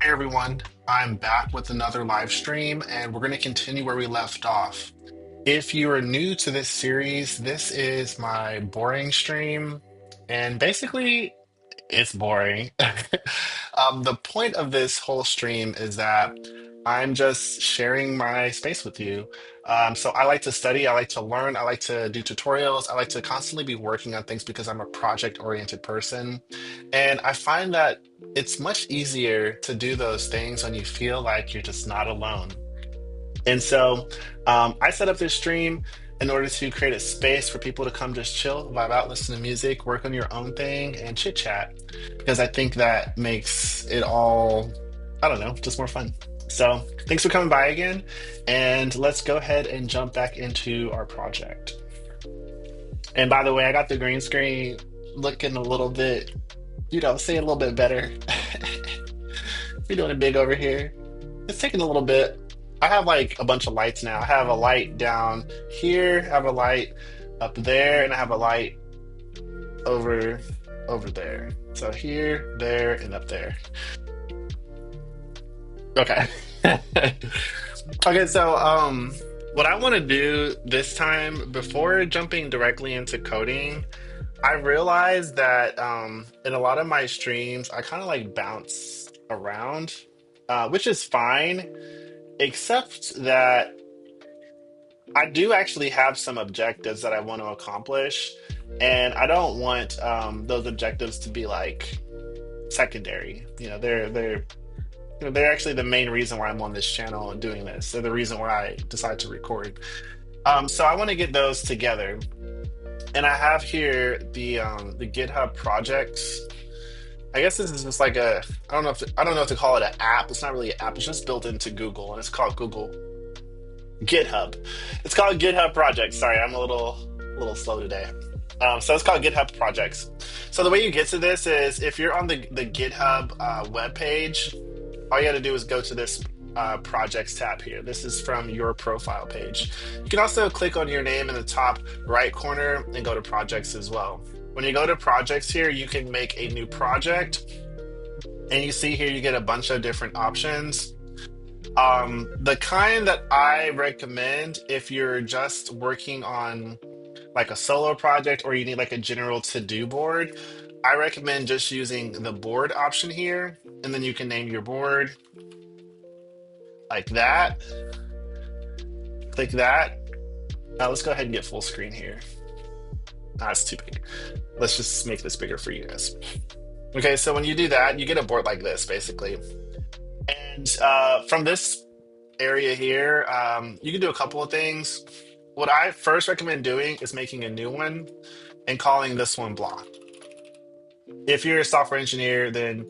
Hey everyone, I'm back with another live stream and we're going to continue where we left off. If you are new to this series, this is my boring stream, and basically it's boring. The point of this whole stream is that I'm just sharing my space with you. So I like to study, I like to learn, I like to do tutorials, I like to constantly be working on things because I'm a project-oriented person. And I find that it's much easier to do those things when you feel like you're just not alone. And so I set up this stream in order to create a space for people to come just chill, vibe out, listen to music, work on your own thing, and chit chat. Because I think that makes it all, I don't know, just more fun. So thanks for coming by again. And let's go ahead and jump back into our project. And by the way, I got the green screen looking a little bit, say a little bit better. We're doing it big over here. It's taking a little bit. I have like a bunch of lights now. I have a light down here, I have a light up there, and I have a light over there. So here, there, and up there. Okay. Okay, so what I want to do this time before jumping directly into coding, I realized that in a lot of my streams, I kind of like bounce around, which is fine, except that I do actually have some objectives that I want to accomplish, and I don't want those objectives to be like secondary. They're actually the main reason why I'm on this channel and doing this. They're the reason why I decided to record. So I want to get those together, and I have here the GitHub projects. I guess this is just like a I don't know if to call it an app. It's not really an app. It's just built into Google, and it's called Google GitHub. It's called GitHub Projects. Sorry, I'm a little slow today. So it's called GitHub Projects. So the way you get to this is if you're on the GitHub web page, all you got to do is go to this projects tab here. This is from your profile page. You can also click on your name in the top right corner and go to projects as well. When you go to projects here, you can make a new project, and you see here you get a bunch of different options. The kind that I recommend if you're just working on like a solo project or you need like a general to-do board, I recommend just using the board option here, and then you can name your board like that. Click that. Now let's go ahead and get full screen here. Ah, it's too big. Let's just make this bigger for you guys. Okay, so when you do that, you get a board like this, basically. And from this area here, you can do a couple of things. What I first recommend doing is making a new one and calling this one block. If you're a software engineer, then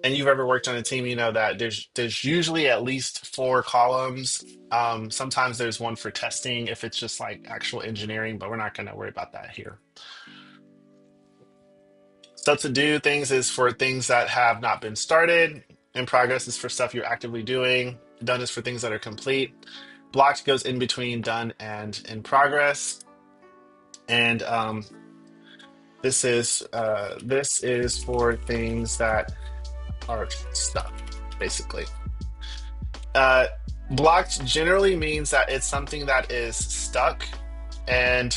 and you've ever worked on a team, you know that there's usually at least four columns. Sometimes there's one for testing if it's just like actual engineering, but we're not going to worry about that here. So to do things is for things that have not been started. In progress is for stuff you're actively doing. Done is for things that are complete. Blocked goes in between done and in progress. And this is for things that are stuck, basically. Uh, Blocked generally means that it's something that is stuck and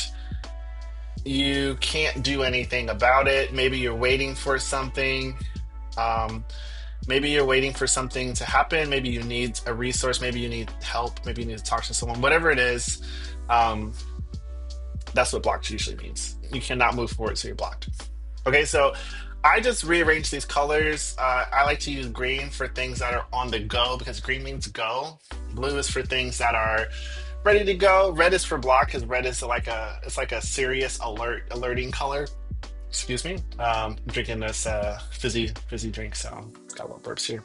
you can't do anything about it. Maybe you're waiting for something. Um, Maybe you're waiting for something to happen. Maybe you need a resource. Maybe you need help. Maybe you need to talk to someone. Whatever it is, um, that's what blocked usually means. You cannot move forward, so you're blocked. Okay, so I just rearranged these colors. I like to use green for things that are on the go because green means go. Blue is for things that are ready to go. Red is for block because red is like a serious alerting color. Excuse me. I'm drinking this fizzy drink, so got a little burps here.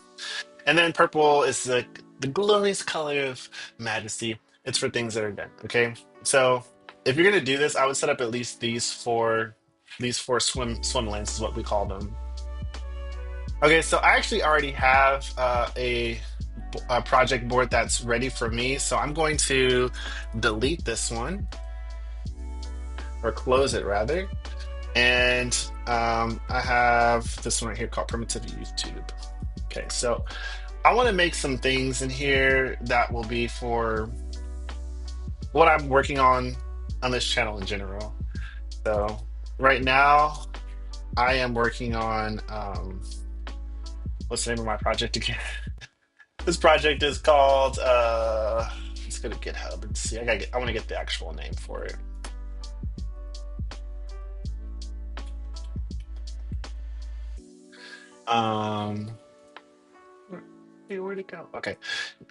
And then purple is the glorious color of majesty. It's for things that are dead. Okay, so if you're gonna do this, I would set up at least these four swim lanes is what we call them. Okay, so I actually already have a project board that's ready for me. So I'm going to delete this one or close it rather. And I have this one right here called Primitive YouTube. Okay, so I want to make some things in here that will be for what I'm working on this channel in general. So right now, I am working on what's the name of my project again? This project is called let's go to GitHub and see. I want to get the actual name for it. Um hey, where'd it go? Okay.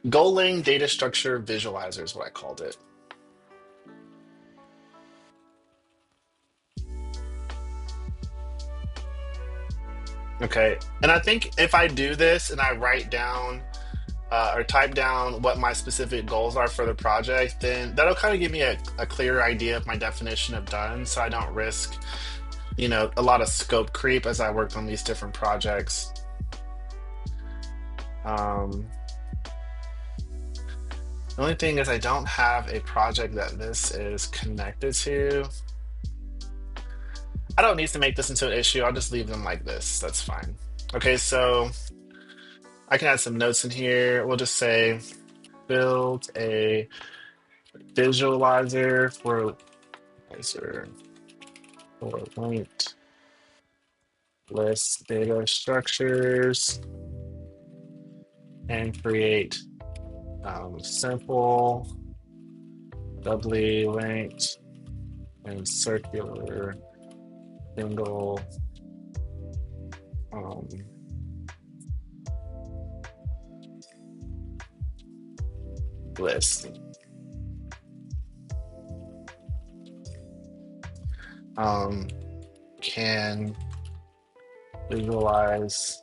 GoLang data structure visualizer is what I called it. Okay. And I think if I do this and I write down or type down what my specific goals are for the project, then that'll kind of give me a clearer idea of my definition of done so I don't risk, a lot of scope creep as I work on these different projects. Um, the only thing is I don't have a project that this is connected to. I don't need to make this into an issue. I'll just leave them like this. That's fine. Okay, so I can add some notes in here. We'll just say build a visualizer for linked list data structures and create simple, doubly linked, and circular single um, list. Can visualize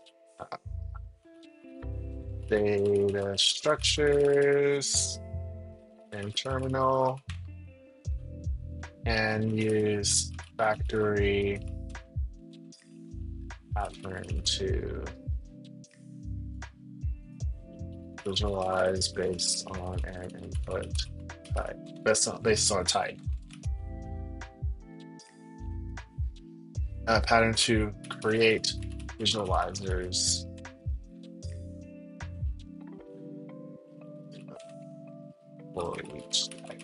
data structures in terminal and use factory pattern to visualize based on an input type, based on type. Pattern to create visualizers for each type.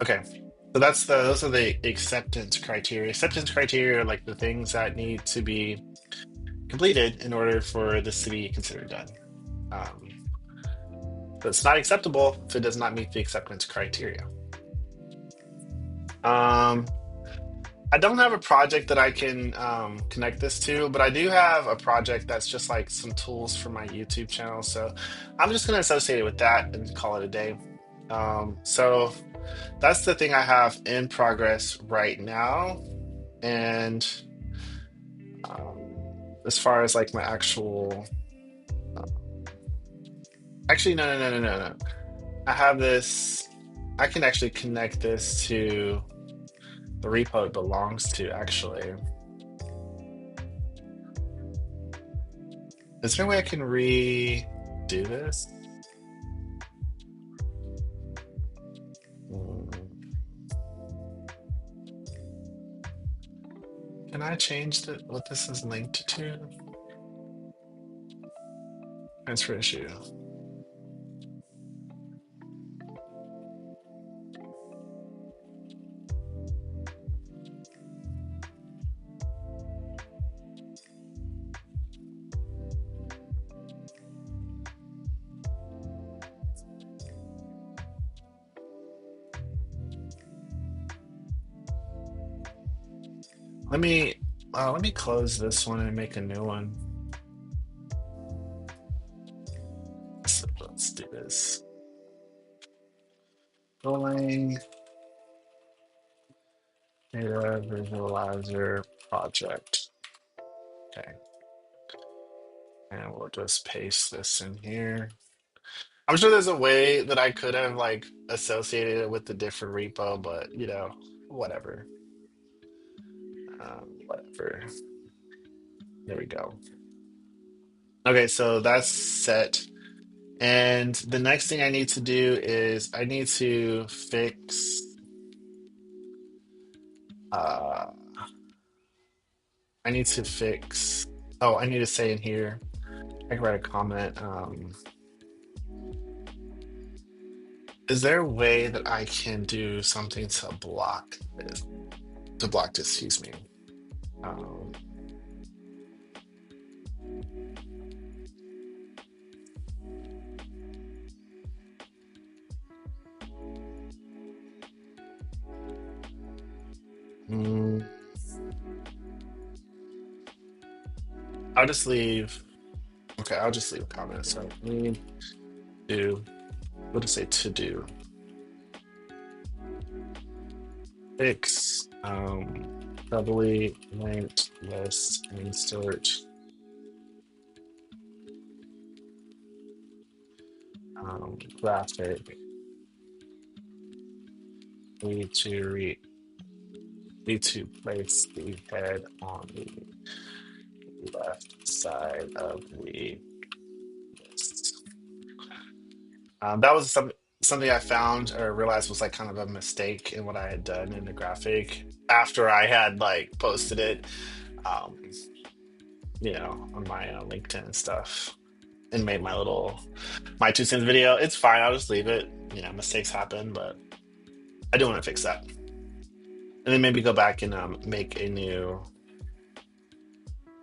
Okay, so those are the acceptance criteria. Acceptance criteria are like the things that need to be completed in order for this to be considered done. Um, but it's not acceptable if it does not meet the acceptance criteria. Um, I don't have a project that I can connect this to, but I do have a project that's just like some tools for my YouTube channel. So I'm just going to associate it with that and call it a day. So that's the thing I have in progress right now. And um, as far as like my actual, uh, actually, no. I have this, I can actually connect this to the repo it belongs to, actually. Is there a way I can redo this? Hmm. Can I change what this is linked to? Transfer issue. Let me let me close this one and make a new one. So let's do this. Rolling data visualizer project. Okay, and we'll just paste this in here. I'm sure there's a way that I could have like associated it with the different repo, but whatever. Whatever. There we go. Okay, so that's set. And the next thing I need to do is I need to fix Uh, I need to fix. Oh, I need to say in here. I can write a comment. Is there a way that I can do something to block this? To block this, excuse me. Um, mm, I'll just leave. Okay, I'll just leave a comment. So need to. What to say to do? Fix doubly linked list insert graphic. Need to need to place the head on the left side of the list. That was something I found or realized was like kind of a mistake in what I had done in the graphic after I had like posted it, um, on my LinkedIn and stuff, and made my 2 cents video. It's fine. I'll just leave it. Mistakes happen, but I do want to fix that, and then maybe go back and make a new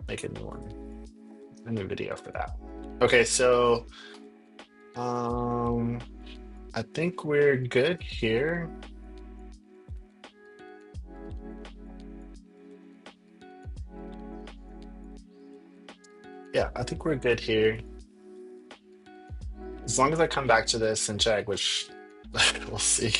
one, a new video for that. Okay, so um, I think we're good here. Yeah, I think we're good here. As long as I come back to this and check, which we'll see.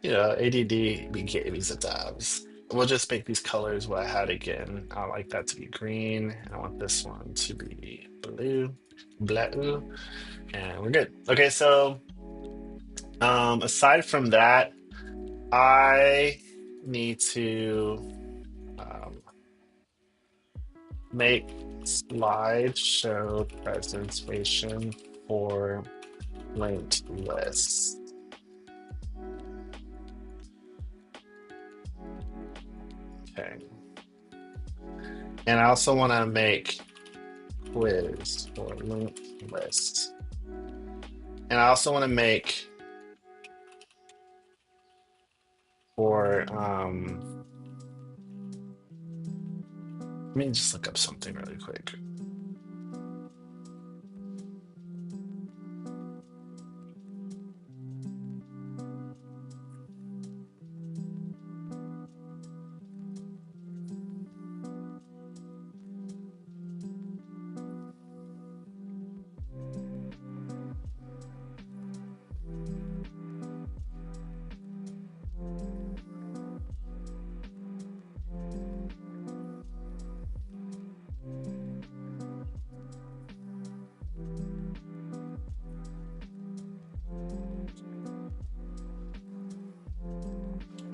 ADD be gabies at times. We'll just make these colors what I had again. I like that to be green. I want this one to be blue, and we're good. Okay, so aside from that, I need to um, make slideshow presentation for linked lists. Okay. And I also want to make quiz for linked lists. And I also want to make for let me just look up something really quick.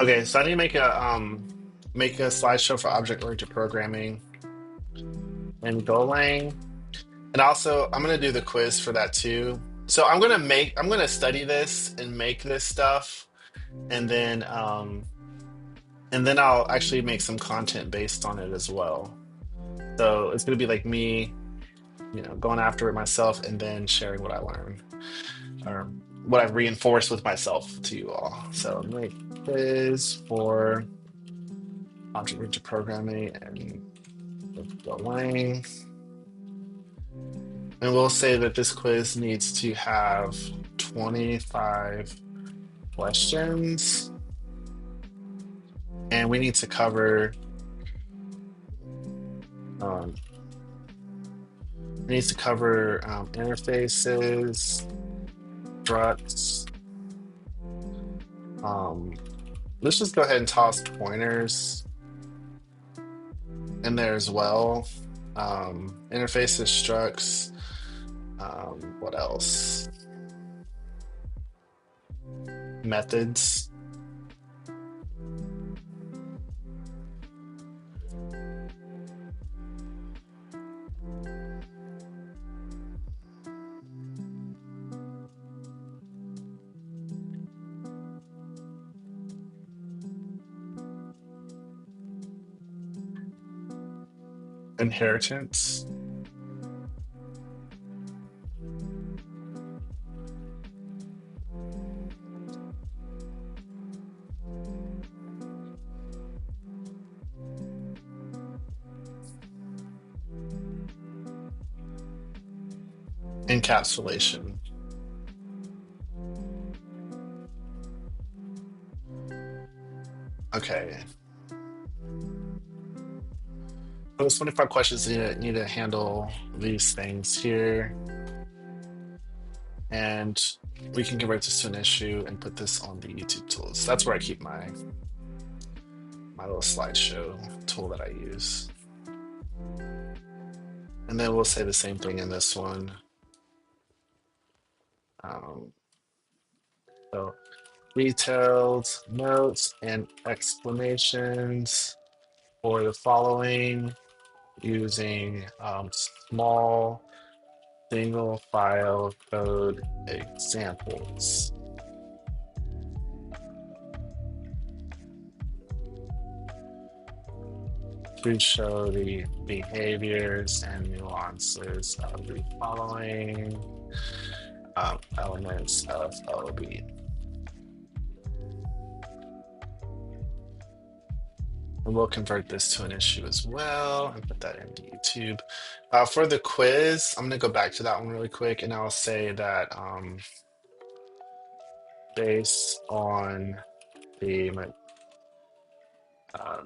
Okay, so I need to make a slideshow for object-oriented programming in GoLang. And also I'm gonna do the quiz for that too. So I'm gonna study this and make this stuff, and then I'll actually make some content based on it as well. So it's gonna be like me, going after it myself and then sharing what I learned or what I've reinforced with myself to you all. So make quiz for object-oriented programming and GoLang. And we'll say that this quiz needs to have 25 questions. And we need to cover um, interfaces, structs. Um, let's just go ahead and toss pointers in there as well. Interfaces, structs. What else? Methods. Inheritance. Encapsulation. Okay. Those 25 questions need to handle these things here. And we can convert this to an issue and put this on the YouTube tools. That's where I keep my little slideshow tool that I use. And then we'll say the same thing in this one. Um, so detailed notes and explanations for the following using small single file code examples to show the behaviors and nuances of the following elements of OB. And we'll convert this to an issue as well and put that into YouTube. For the quiz, I'm going to go back to that one really quick, and I'll say that the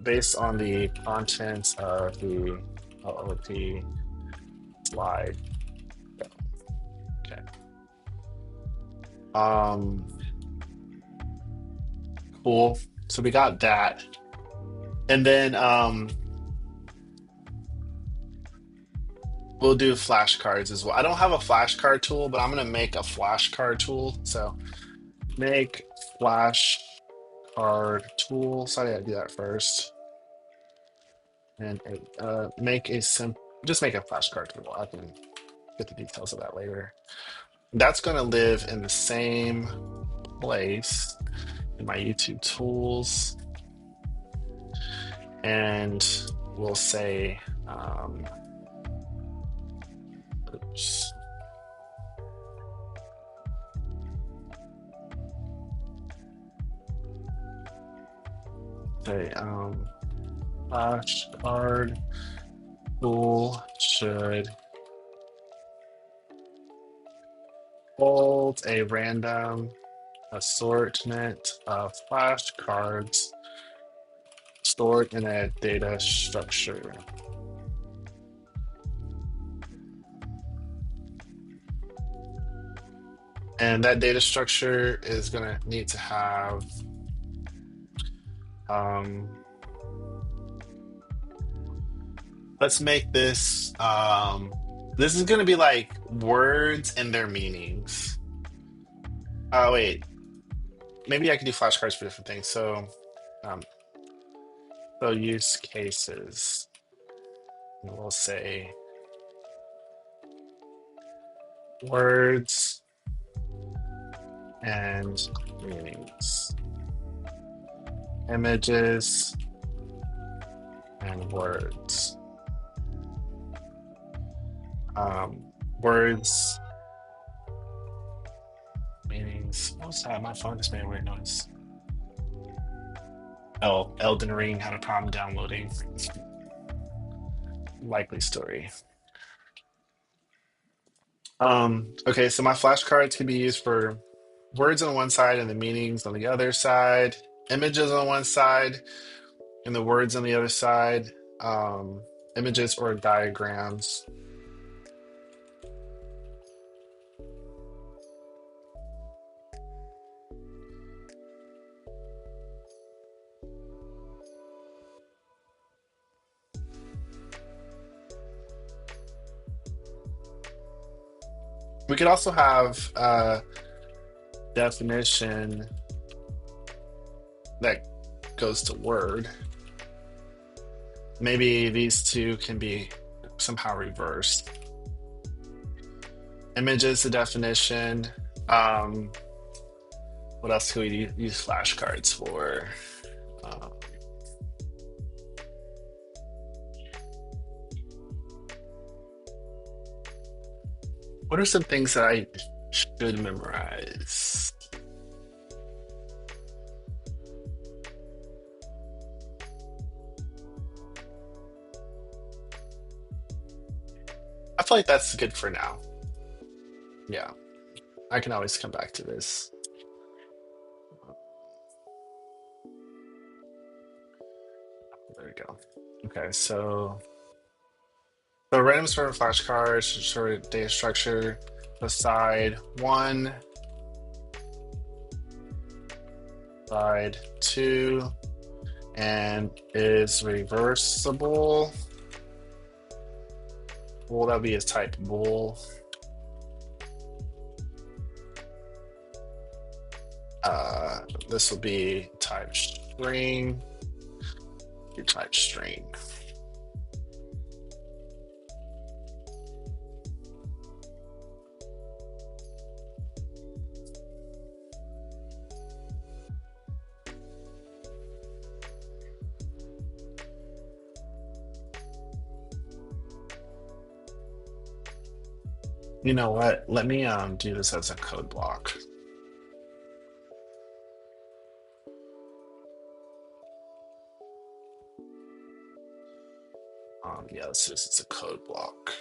based on the contents of the OOP slide. Okay. Cool. So we got that. And then we'll do flashcards as well. I don't have a flashcard tool, but I'm going to make a flashcard tool. So make flashcard tool. So I gotta do that first. And make a just make a flashcard tool. I can get the details of that later. That's going to live in the same place in my YouTube tools. And we'll say, oops. Say, flashcard tool should hold a random assortment of flashcards stored in a data structure. And that data structure is going to need to have let's make this this is going to be like words and their meanings. Oh wait, maybe I could do flashcards for different things. So use cases. And we'll say words and meanings, images and words. Words, meanings. What's that? My phone just made a weird noise. Oh, Elden Ring had a problem downloading. Likely story. Okay, so my flashcards can be used for words on one side and the meanings on the other side, images on one side and the words on the other side, images or diagrams. We could also have a definition that goes to Word. Maybe these two can be somehow reversed. Image is the definition. What else can we use flashcards for? What are some things that I should memorize? I feel like that's good for now. Yeah, I can always come back to this. There we go. Okay, so random sort of flashcards, sort of data structure, aside one, side two, and is reversible. Well, that'll be a type bool. This will be type string. Your type string. You know what? Let me do this as a code block. Yeah, let's do this as a code block.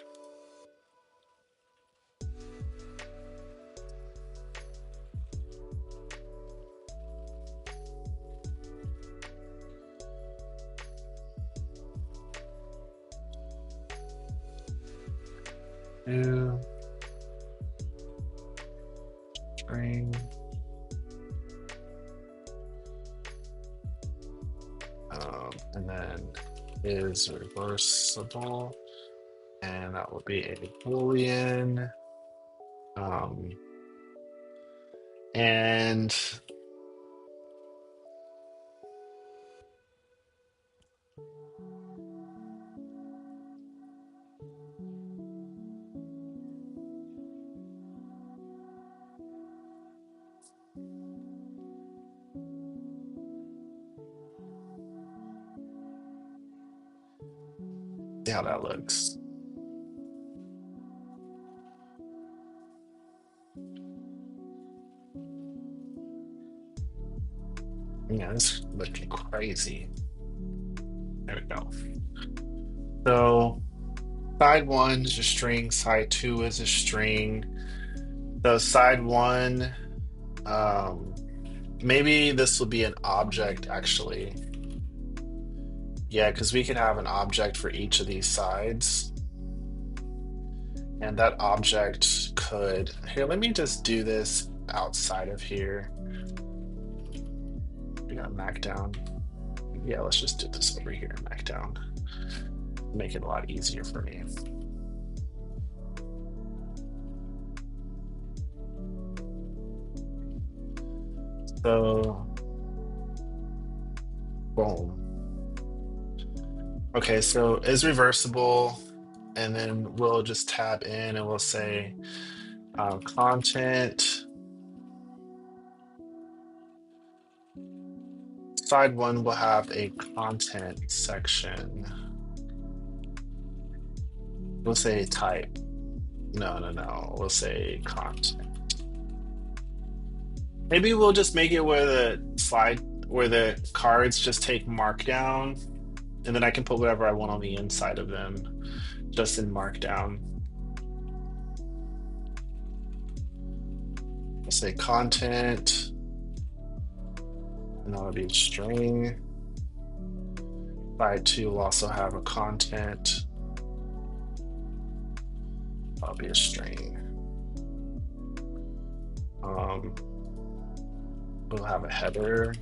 New string. And then is reversible, and that will be a boolean. And see how that looks. Yeah, it's looking crazy. There we go. So side one is a string, side two is a string. So side one, um, maybe this will be an object actually. Yeah, because we can have an object for each of these sides. And that object could, here, let me just do this outside of here. We got Markdown. Yeah, let's just do this over here in Markdown. Make it a lot easier for me. So, boom. Okay, so is reversible, and then we'll just tab in and we'll say content. Side one will have a content section. We'll say type. No. We'll say content. Maybe we'll just make it where the cards just take markdown, and then I can put whatever I want on the inside of them, just in markdown. I'll say content, and that'll be a string. Side two will also have a content. That'll be a string. We'll have a header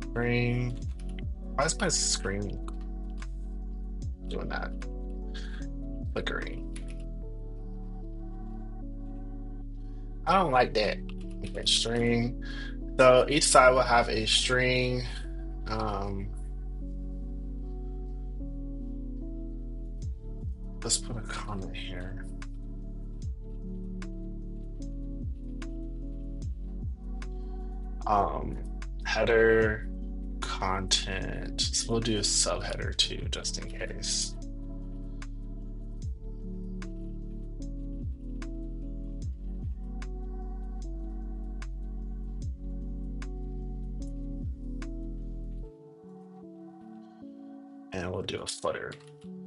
string. Why is my screen doing that? Flickering. I don't like that. Okay, string. So each side will have a string. Let's put a comment here. Header content. So we'll do a subheader too, just in case. And we'll do a footer.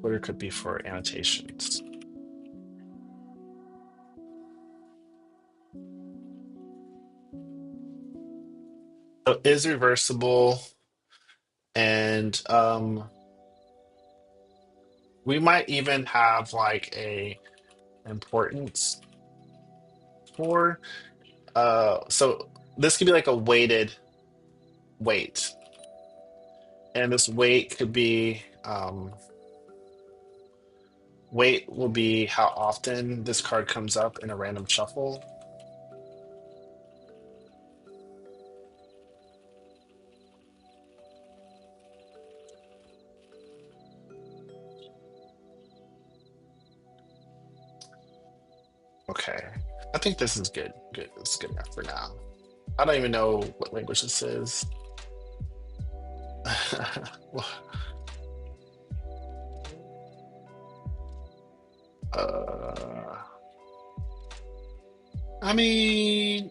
Footer could be for annotations. So is reversible, and we might even have like a importance for so this could be like a weighted weight, and this weight could be weight will be how often this card comes up in a random shuffle. Okay, I think this is good. Good, this is good enough for now. I don't even know what language this is. uh, I mean,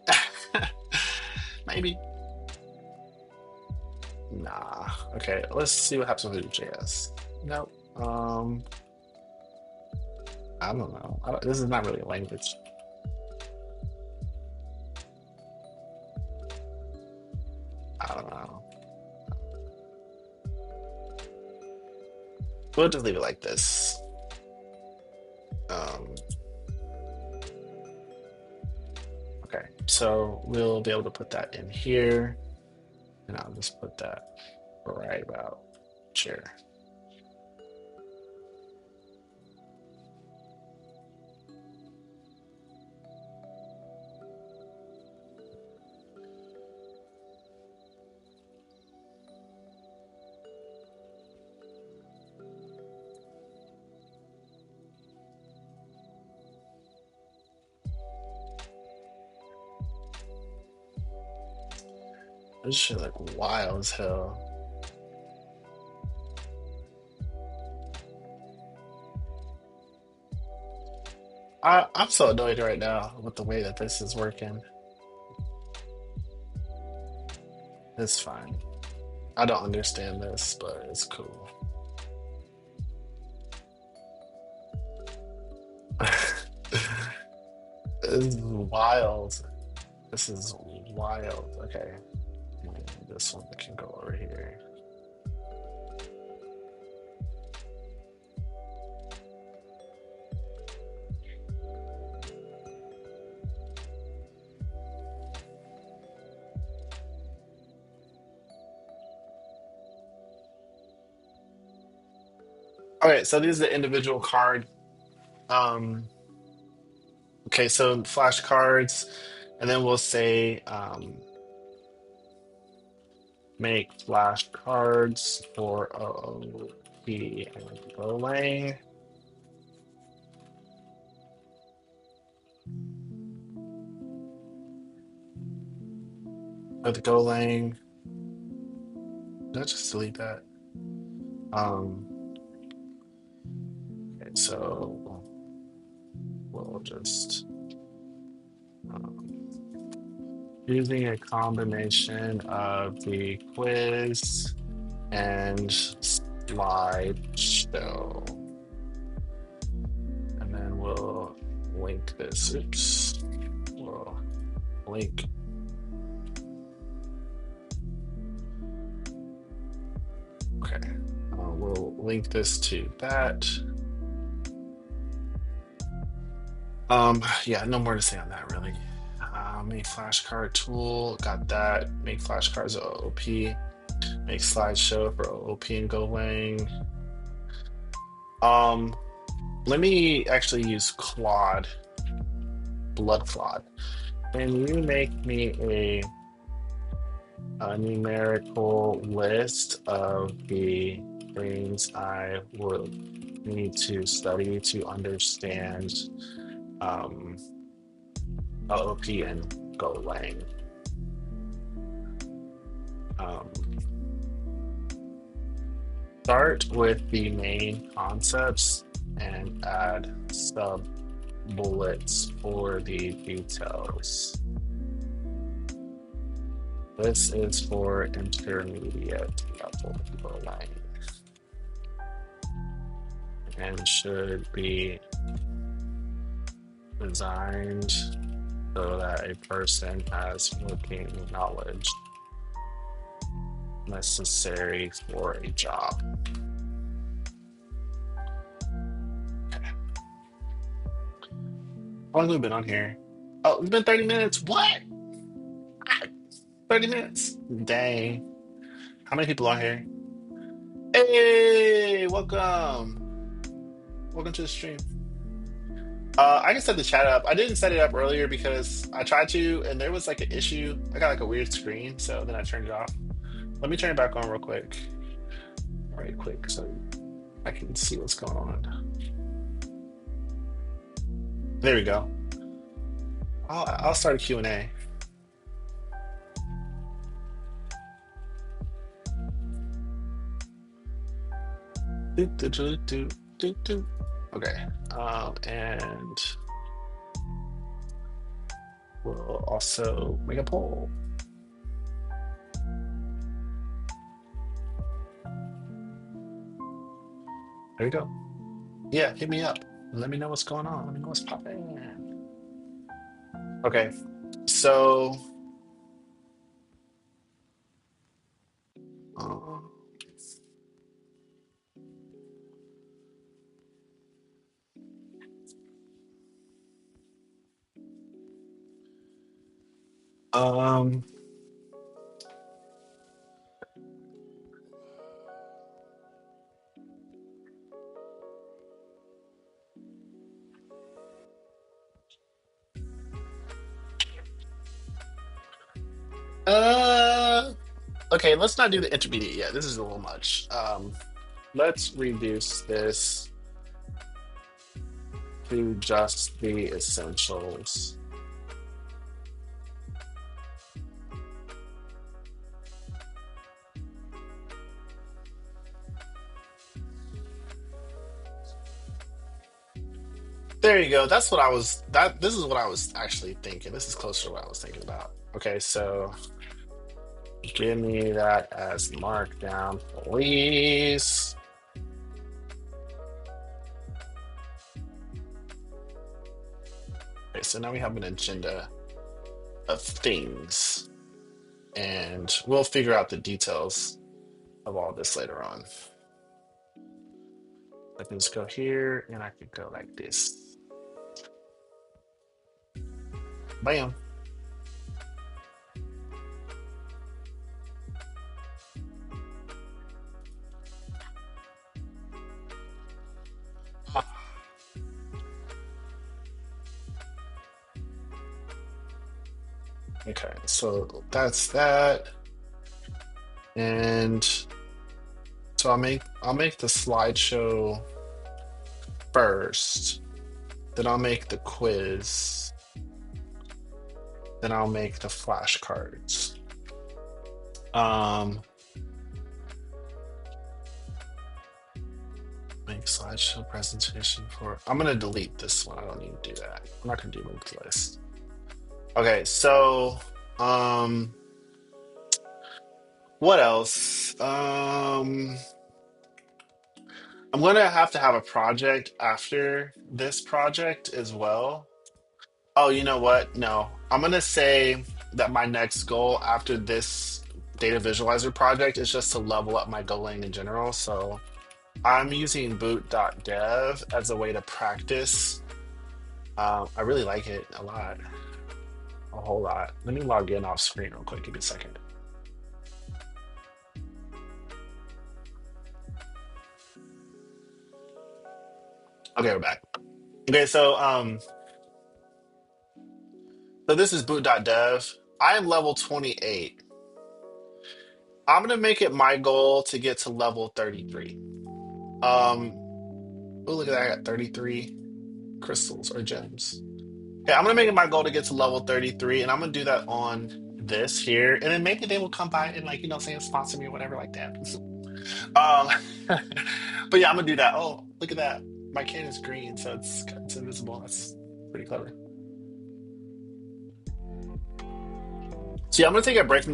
maybe. Nah. Okay, let's see what happens with JS. Nope. I don't know. This is not really a language. I don't know. We'll just leave it like this. Um, okay, so we'll be able to put that in here, and I'll just put that right about here. This shit like wild as hell. I'm so annoyed right now with the way that this is working. It's fine. I don't understand this, but it's cool. This is wild. This is wild. Okay. And this one can go over here. Okay, so these are the individual card. Um, okay, so flashcards, and then we'll say make flashcards for OOP and GoLang. With GoLang, did I just delete that? Um, okay, so we'll just um, using a combination of the quiz and slideshow. And then we'll link this. Oops. We'll link. Okay. We'll link this to that. Yeah, no more to say on that really. Make flashcard tool, got that. Make flashcards OOP. Make slideshow for OOP and GoLang. Um, Let me actually use Claude, Blood Claude. Can you make me a numerical list of the things I would need to study to understand um, OOP and GoLang? Um, Start with the main concepts and add sub bullets for the details. This is for intermediate level GoLang. and should be designed so that a person has working knowledge necessary for a job. How long have we been on here? Oh, it's been 30 minutes. What? 30 minutes? Dang. How many people are here? Hey, welcome. Welcome to the stream. I can set the chat up. I didn't set it up earlier because I tried to, and there was like an issue. I got like a weird screen, so then I turned it off. Let me turn it back on real quick. Right quick, so I can see what's going on. There we go. I'll start a Q&A. Do, do, do, do, do, do. Okay. And we'll also make a poll. There we go. Yeah, hit me up. Let me know what's going on. Let me know what's popping. Okay. So uh, um uh okay, let's not do the intermediate yet. This is a little much. Let's reduce this to just the essentials. There you go. That's what I was this is what I was actually thinking. This is closer to what I was thinking about. Okay, so give me that as markdown, please. Okay, so now we have an agenda of things, and we'll figure out the details of all this later on. I can just go here, and I could go like this. Bam. Okay, so that's that. And so I'll make the slideshow first. Then I'll make the quiz. Then I'll make the flashcards. Make slideshow presentation for. I'm gonna delete this one. I don't need to do that. I'm not gonna do linked list. Okay, so what else? I'm gonna have to have a project after this project as well. Oh, you know what? No, I'm gonna say that my next goal after this data visualizer project is just to level up my GoLang in general. So I'm using boot.dev as a way to practice. I really like it a lot, a whole lot. Let me log in off screen real quick. Give me a second. Okay, we're back. Okay, so this is boot.dev. I am level 28. I'm gonna make it my goal to get to level 33. Oh, look at that! I got 33 crystals or gems. Okay, I'm gonna make it my goal to get to level 33, and I'm gonna do that on this here, and then maybe they will come by and say sponsor me or whatever like that. um, but yeah, I'm gonna do that. Oh, look at that! My can is green, so it's invisible. That's pretty clever. So yeah, I'm gonna take a break from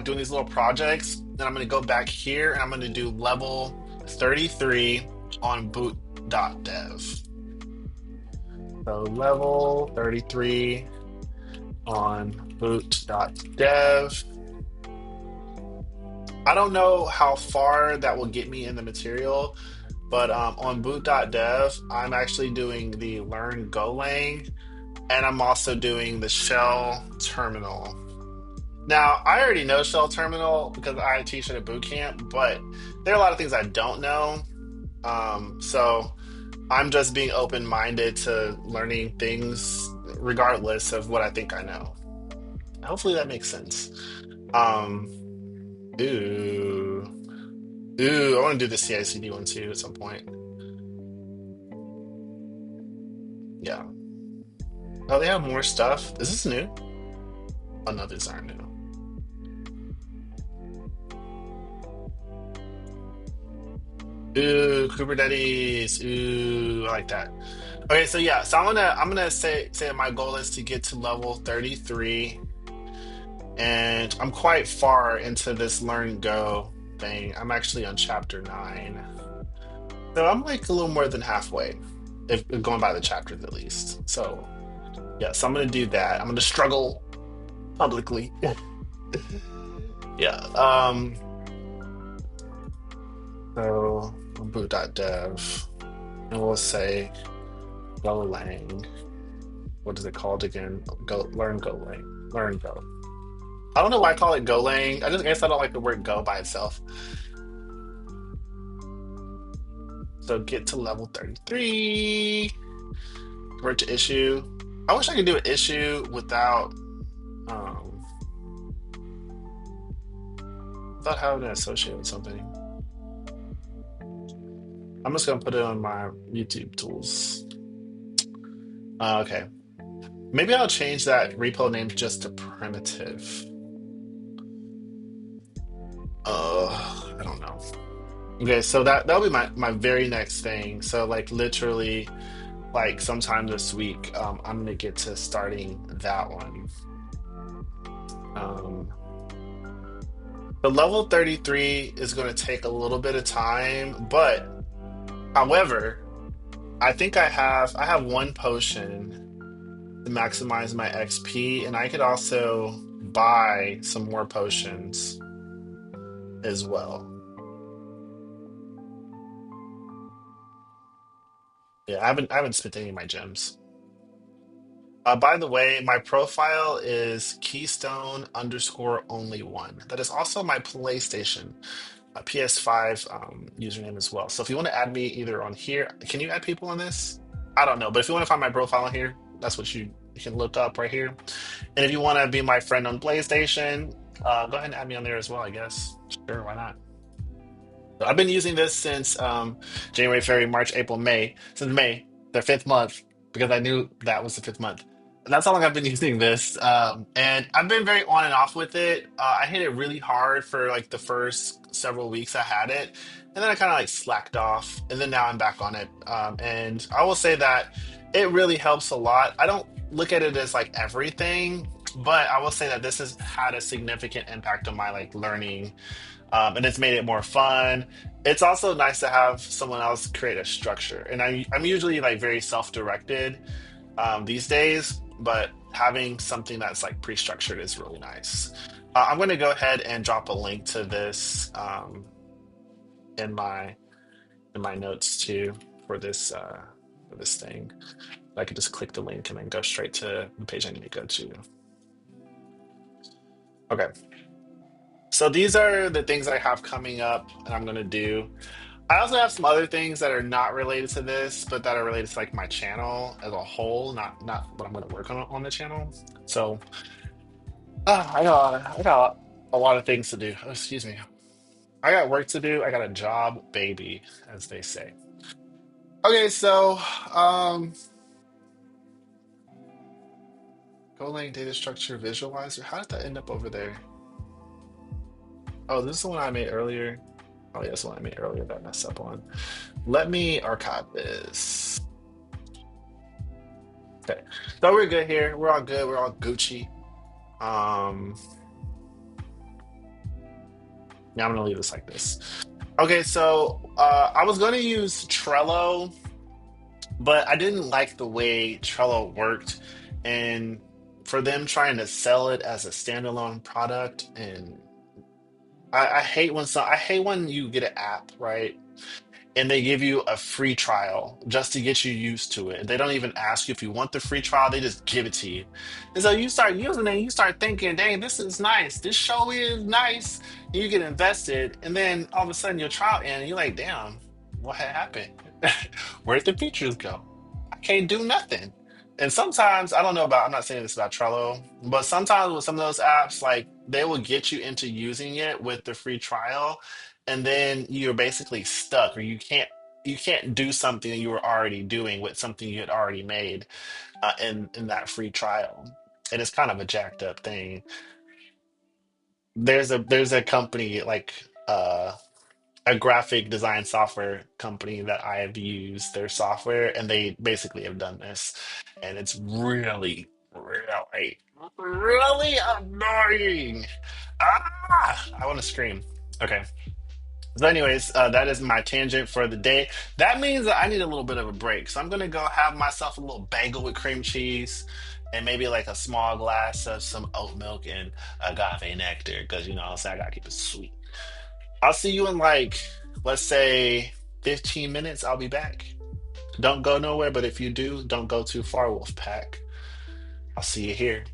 doing these little projects, and I'm gonna go back here, and I'm gonna do level 33 on boot.dev. So level 33 on boot.dev. I don't know how far that will get me in the material, but on boot.dev, I'm actually doing the learn GoLang, and I'm also doing the shell terminal. Now, I already know shell terminal because I teach at a boot camp, but there are a lot of things I don't know. So I'm just being open-minded to learning things regardless of what I think I know. Hopefully that makes sense. Um, ooh, ooh, I want to do the CI/CD one too at some point. Yeah. Oh, they have more stuff. Is this new? Oh no, these aren't new. Ooh, Kubernetes. Ooh, I like that. Okay, so yeah, so I'm gonna say my goal is to get to level 33, and I'm quite far into this learn Go thing. I'm actually on chapter 9. So I'm like a little more than halfway, if going by the chapters at least. So yeah, so I'm gonna do that. I'm gonna struggle publicly. Yeah. So boot.dev, and we'll say GoLang. What is it called again? Go learn GoLang. Learn Go. I don't know why I call it GoLang. I just guess I don't like the word Go by itself. So get to level 33. Convert to issue. I wish I could do an issue um without having to associate with something. I'm just gonna put it on my YouTube tools. Okay. Maybe I'll change that repo name just to primitive. I don't know. Okay, so that'll be my very next thing. So like literally like sometime this week, I'm gonna get to starting that one. Um, the level 33 is gonna take a little bit of time, but however, I have one potion to maximize my XP, and I could also buy some more potions as well. Yeah, I haven't spent any of my gems. By the way, my profile is Keystone underscore only one. That is also my PlayStation, PS5 username as well. So if you want to add me either on here, can you add people on this? I don't know, but if you want to find my profile on here, that's what you can look up right here. And if you want to be my friend on PlayStation, go ahead and add me on there as well, I guess. Sure, why not? So I've been using this since January, February, March, April, May, since May, the fifth month, because I knew that was the fifth month. And that's how long I've been using this. And I've been very on and off with it. I hit it really hard for like the first several weeks I had it. And then I kind of like slacked off. And then now I'm back on it. And I will say that it really helps a lot. I don't look at it as like everything, but I will say that this has had a significant impact on my like learning, and it's made it more fun. It's also nice to have someone else create a structure. And I'm usually like very self-directed these days, but having something that's like pre-structured is really nice. I'm going to go ahead and drop a link to this in my notes too for this thing. I could just click the link and then go straight to the page I need to go to. Okay, so these are the things I have coming up and I'm going to do. I also have some other things that are not related to this, but that are related to like my channel as a whole, not what I'm going to work on the channel. So I got a lot of things to do. Oh, excuse me. I got work to do. I got a job, baby, as they say. Okay, so um, GoLang data structure visualizer. How did that end up over there? Oh, this is the one I made earlier. Oh, yeah, this one I made earlier that I messed up on. Let me archive this. Okay, so we're good here. We're all good. We're all Gucci. Um, yeah, I'm gonna leave this like this. Okay, so I was gonna use Trello, but I didn't like the way Trello worked, and for them trying to sell it as a standalone product. And I hate when I hate when you get an app, right? And they give you a free trial just to get you used to it. They don't even ask you if you want the free trial, they just give it to you. And so you start using it, and you start thinking, dang, this is nice. This show is nice. And you get invested, and then all of a sudden your trial ends, and you're like, damn, what had happened? Where'd the features go? I can't do nothing. And sometimes, I don't know about, I'm not saying this about Trello, but sometimes with some of those apps, like they will get you into using it with the free trial, and then you're basically stuck, or you can't do something you were already doing with something you had already made in that free trial. And it's kind of a jacked up thing. There's a company like a graphic design software company that I have used their software, and they basically have done this, and it's really, really, really annoying. I want to scream. Okay. So, anyways, that is my tangent for the day. That means that I need a little bit of a break. So I'm gonna go have myself a little bagel with cream cheese and maybe like a small glass of some oat milk and agave nectar, because you know what I'm saying, I gotta keep it sweet. I'll see you in like, let's say 15 minutes. I'll be back. Don't go nowhere, but if you do, don't go too far, Wolfpack. I'll see you here.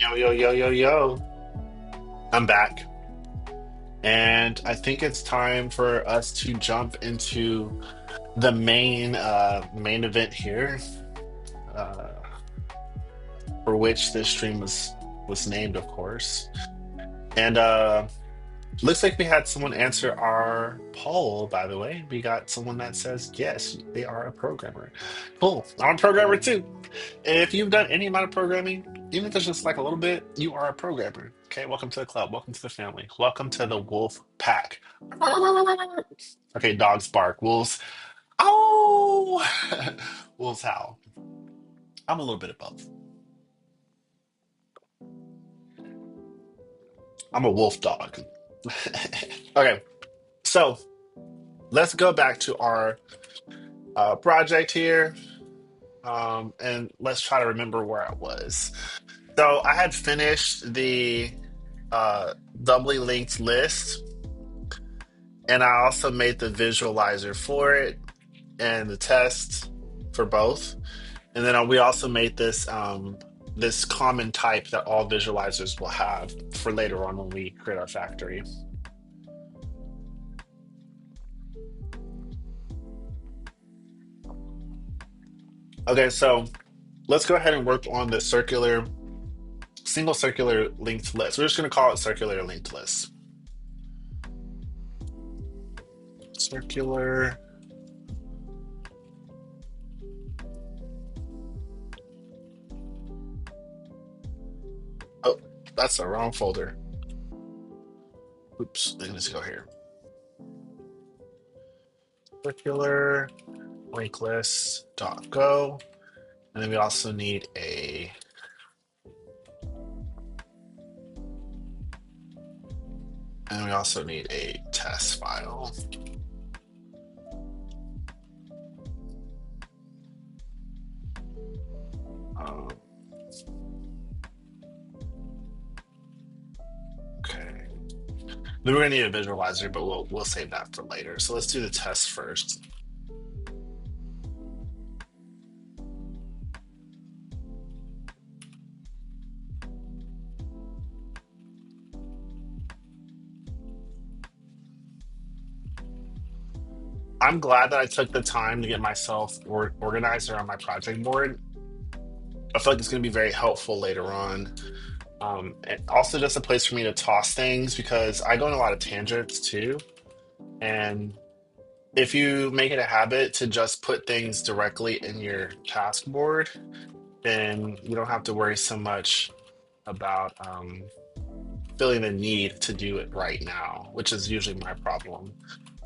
Yo, yo, yo, yo, yo. I'm back. And I think it's time for us to jump into the main event here, uh, for which this stream was named, of course. And looks like we had someone answer our poll, by the way. We got someone that says, yes, they are a programmer. Cool. I'm a programmer too. If you've done any amount of programming, even if it's just like a little bit, you are a programmer. Okay, welcome to the club. Welcome to the family. Welcome to the wolf pack. Okay, dogs bark. Wolves. Oh, wolves howl. I'm a little bit of both. I'm a wolf dog. Okay, so let's go back to our project here, and let's try to remember where I was. So I had finished the doubly linked list, and I also made the visualizer for it and the test for both. And then we also made this common type that all visualizers will have for later on when we create our factory. Okay, so let's go ahead and work on the single circular linked list. We're just going to call it circular linked list. Circular. Oh, that's the wrong folder. Oops, I need to go here. Circular link list dot go. And then we also need a test file. Um, okay. Then we're gonna need a visualizer, but we'll save that for later. So let's do the test first. I'm glad that I took the time to get myself organized around my project board. I feel like it's gonna be very helpful later on. And also just a place for me to toss things because I go on a lot of tangents too. And if you make it a habit to just put things directly in your task board, then you don't have to worry so much about feeling the need to do it right now, which is usually my problem.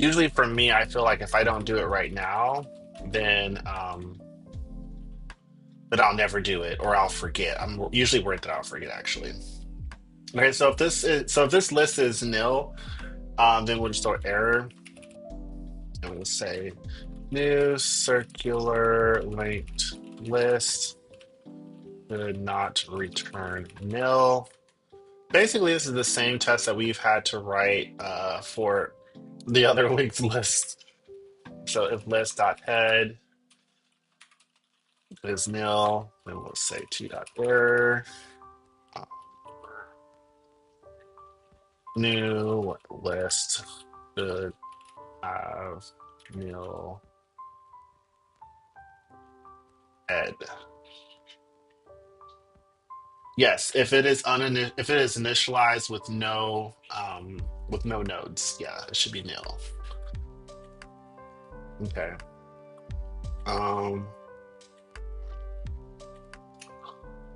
Usually for me, I feel like if I don't do it right now, then that I'll never do it or I'll forget. I'm usually worried that I'll forget actually. Okay, so if this list is nil, then we'll just throw error and we'll say new circular linked list should not return nil. Basically, this is the same test that we've had to write for the other linked list. So if list.head is nil, then we'll say t.error. New list should have nil head. Yes, if it is initialized with no nodes, yeah, it should be nil. Okay. Um,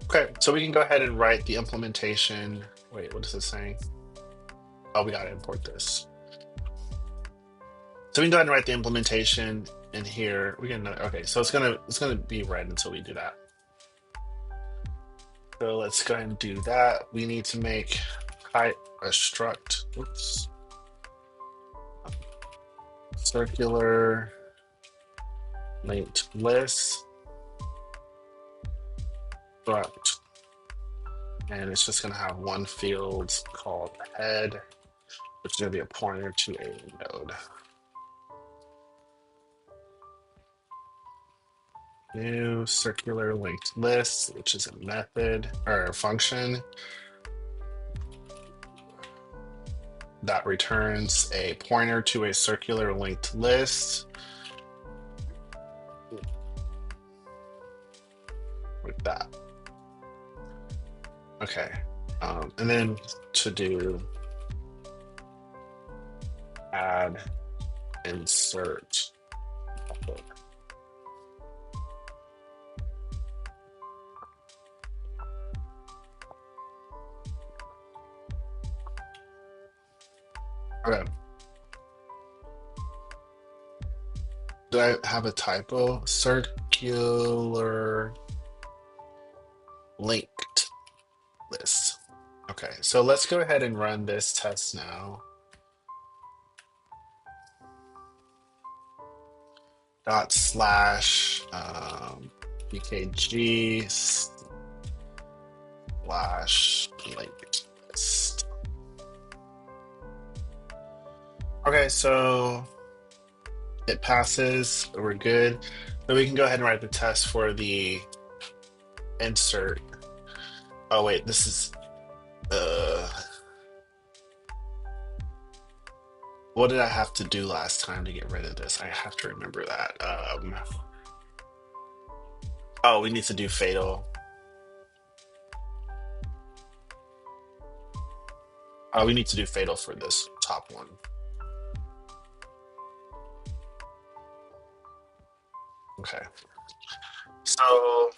okay, so we can go ahead and write the implementation. Wait, what is this saying? Oh, we gotta import this. So we can go ahead and write the implementation in here. We can okay, so it's gonna be red until we do that. So let's go ahead and do that. We need to make height a struct. Oops. Circular linked list struct. And it's just gonna have one field called head, which is gonna be a pointer to a node. New circular linked list, which is a method or a function that returns a pointer to a circular linked list like that. Okay. And then to do add insert. Okay. Do I have a typo? Circular linked list. Okay, so let's go ahead and run this test now. Dot slash pkg slash linked list. Okay, so it passes. We're good. So we can go ahead and write the test for the insert. Oh wait, this is what did I have to do last time to get rid of this? I have to remember that. Oh, we need to do fatal. Oh, we need to do fatal for this top one. Okay. So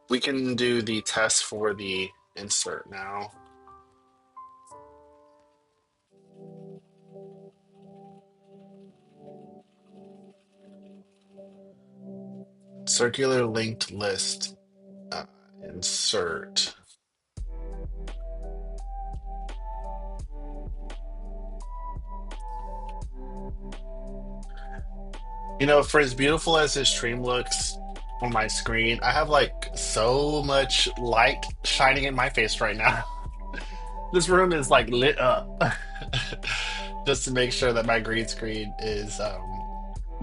we can do the test for the insert now. Circular linked list insert. You know, for as beautiful as this stream looks on my screen, I have like so much light shining in my face right now. This room is like lit up just to make sure that my green screen is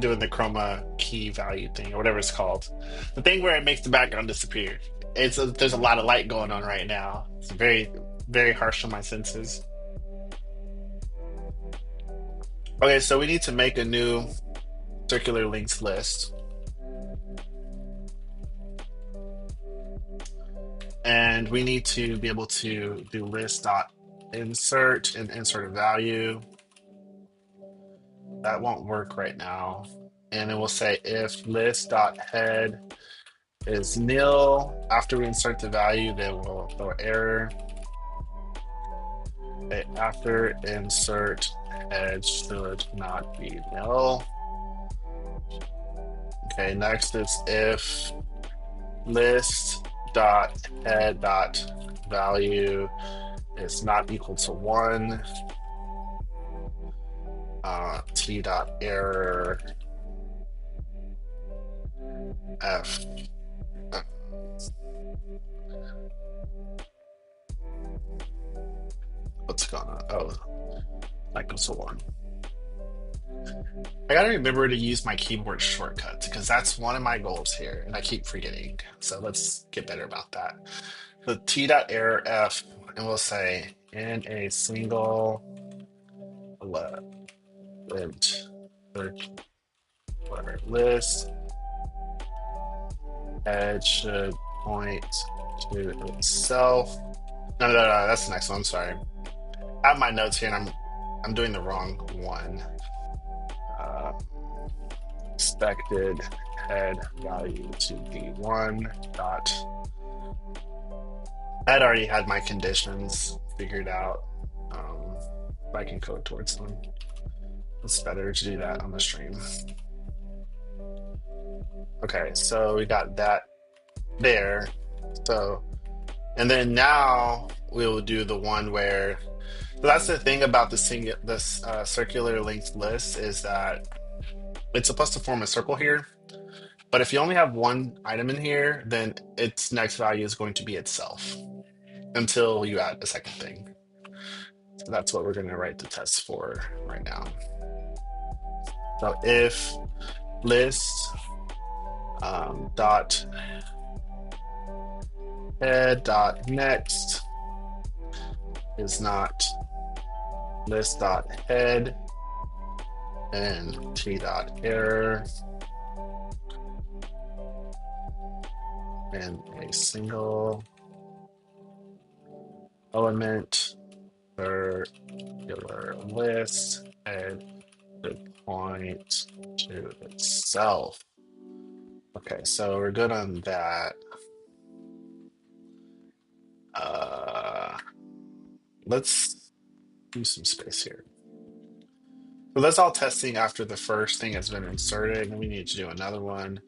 doing the chroma key value thing or whatever it's called. The thing where it makes the background disappear. There's a lot of light going on right now. It's very, very harsh on my senses. Okay, so we need to make a new circular links list. And we need to be able to do list dot insert and insert a value. That won't work right now. And then we'll say if list dot head is nil. After we insert the value, then we'll throw an error. Okay, after insert head should not be nil. Okay, next is if list dot head dot value is not equal to 1. T dot error f. What's going on? Oh, that goes to 1. I gotta remember to use my keyboard shortcuts because that's one of my goals here, and I keep forgetting. So let's get better about that. The t dot error f, and we'll say in a single list, whatever list, head should point to itself. No, that's the next one. I'm sorry. I have my notes here, and I'm doing the wrong one. Expected head value to be 1 dot. I had already had my conditions figured out. I can code towards them. It's better to do that on the stream. Okay, so we got that there. So, and then now we'll do the one where. So that's the thing about this circular linked list is that it's supposed to form a circle here. But if you only have one item in here, then its next value is going to be itself until you add a second thing. So that's what we're going to write the test for right now. So if list dot head dot next is not list dot head and t dot error and a single element circular list head to point to itself. Okay, so we're good on that. Let's do some space here. So that's all testing after the first thing has been inserted, and we need to do another one.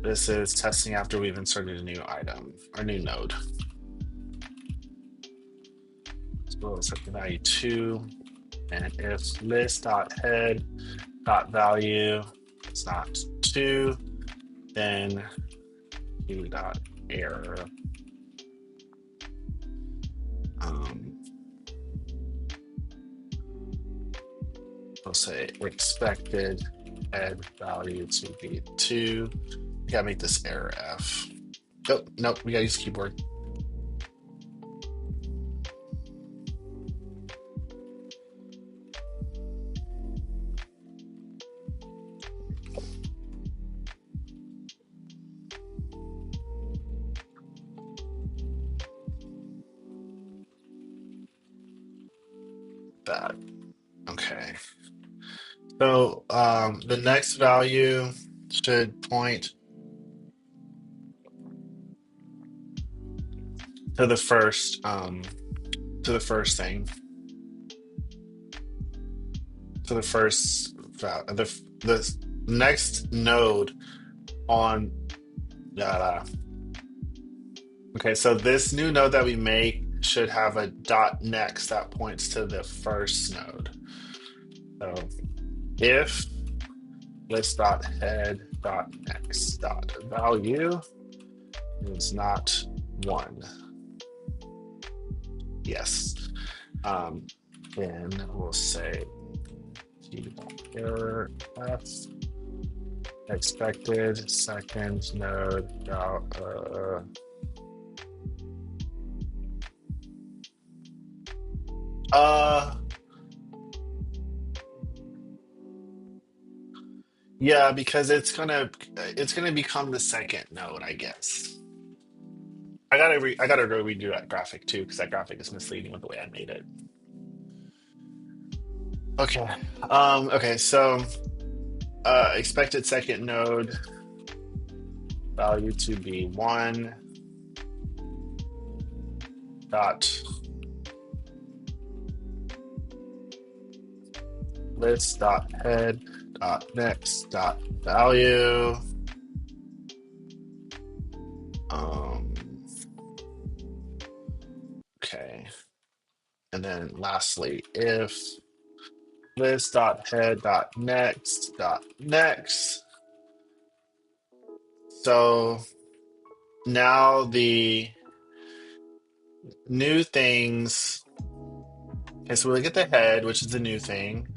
This is testing after we've inserted a new item, or new node. So we'll set the value 2, and if list.head.value is not 2, then q.error. We'll say expected head value to be 2. We gotta make this error F. Oh, nope, we gotta use keyboard. That. Okay. So the next value should point to the first thing, to the first the next node on okay, so this new node that we make should have a dot next that points to the first node. So if list.head.next.value is not 1, yes, then we'll say error f expected second node yeah, because it's gonna become the second node, I guess. I gotta go redo that graphic too, because that graphic is misleading with the way I made it. Okay. Okay, so expected second node value to be 1 dot list dot head dot next dot value. Okay. And then lastly, if list dot head dot next dot next. So now the new things. Okay, so we look at the head, which is the new thing.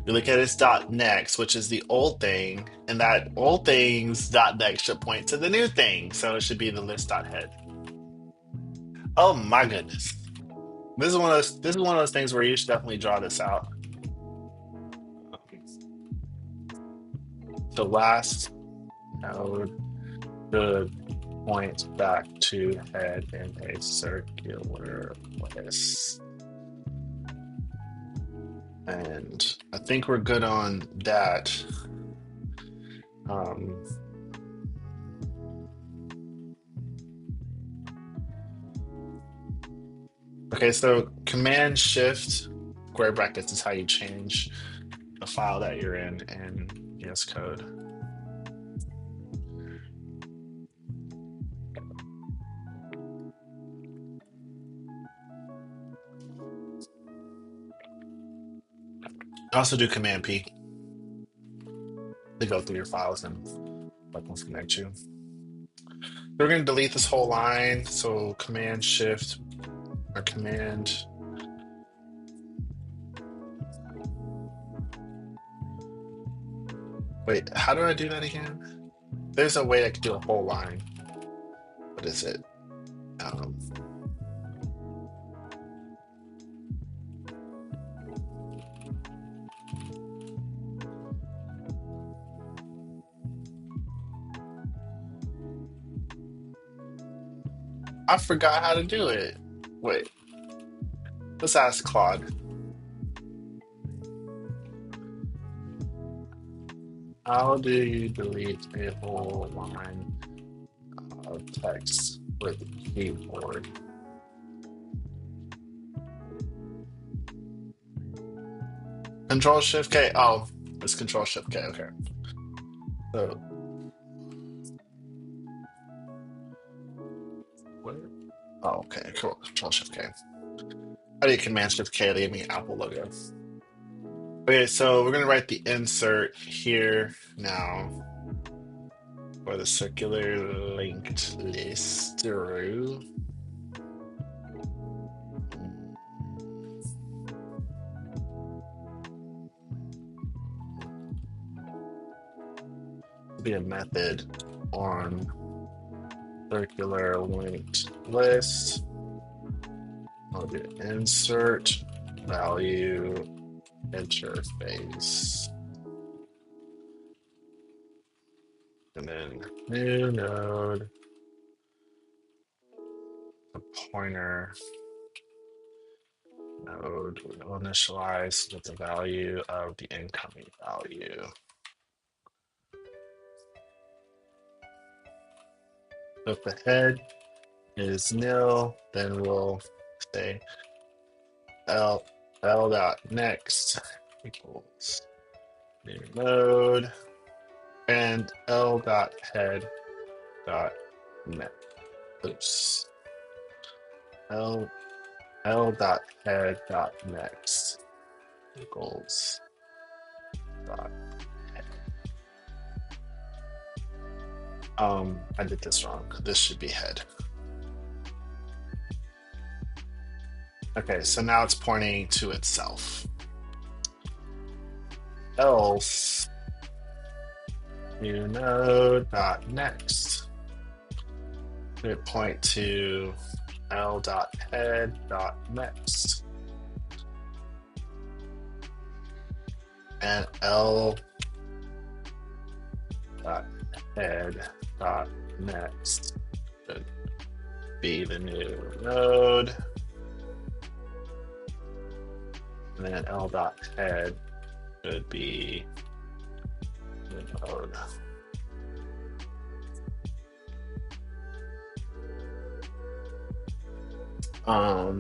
We look at its dot next, which is the old thing, and that old thing's dot next should point to the new thing. So it should be the list dot head. Oh my goodness. This is one of those things where you should definitely draw this out. The last node should point back to head in a circular place. And I think we're good on that. Okay, so Command Shift square brackets is how you change the file that you're in VS Code. Also do Command P to go through your files and let them connect you. We're going to delete this whole line. So Command Shift or Command. Wait, how do I do that again? There's a way I could do a whole line. What is it? Um, I forgot how to do it. Wait, let's ask Claude. How do you delete a whole line of text with the keyboard? Control Shift K. Oh, it's Control Shift K. Okay. So, what? Oh, okay. Cool. Control Shift K. How do you Command Shift K to give me Apple logo? Okay, so we're gonna write the insert here now for the circular linked list through. Be a method on circular linked list. I'll do insert value interface. And then new node, a pointer node will initialize with the value of the incoming value. So if the head is nil, then we'll say l dot next equals new node and l dot head dot next. Oops. L dot head dot next equals dot head. I did this wrong. This should be head. Okay, so now it's pointing to itself. Else new node dot next. It point to l dot head dot next. And l dot head dot next should be the new node. And then l dot head should be the node. Let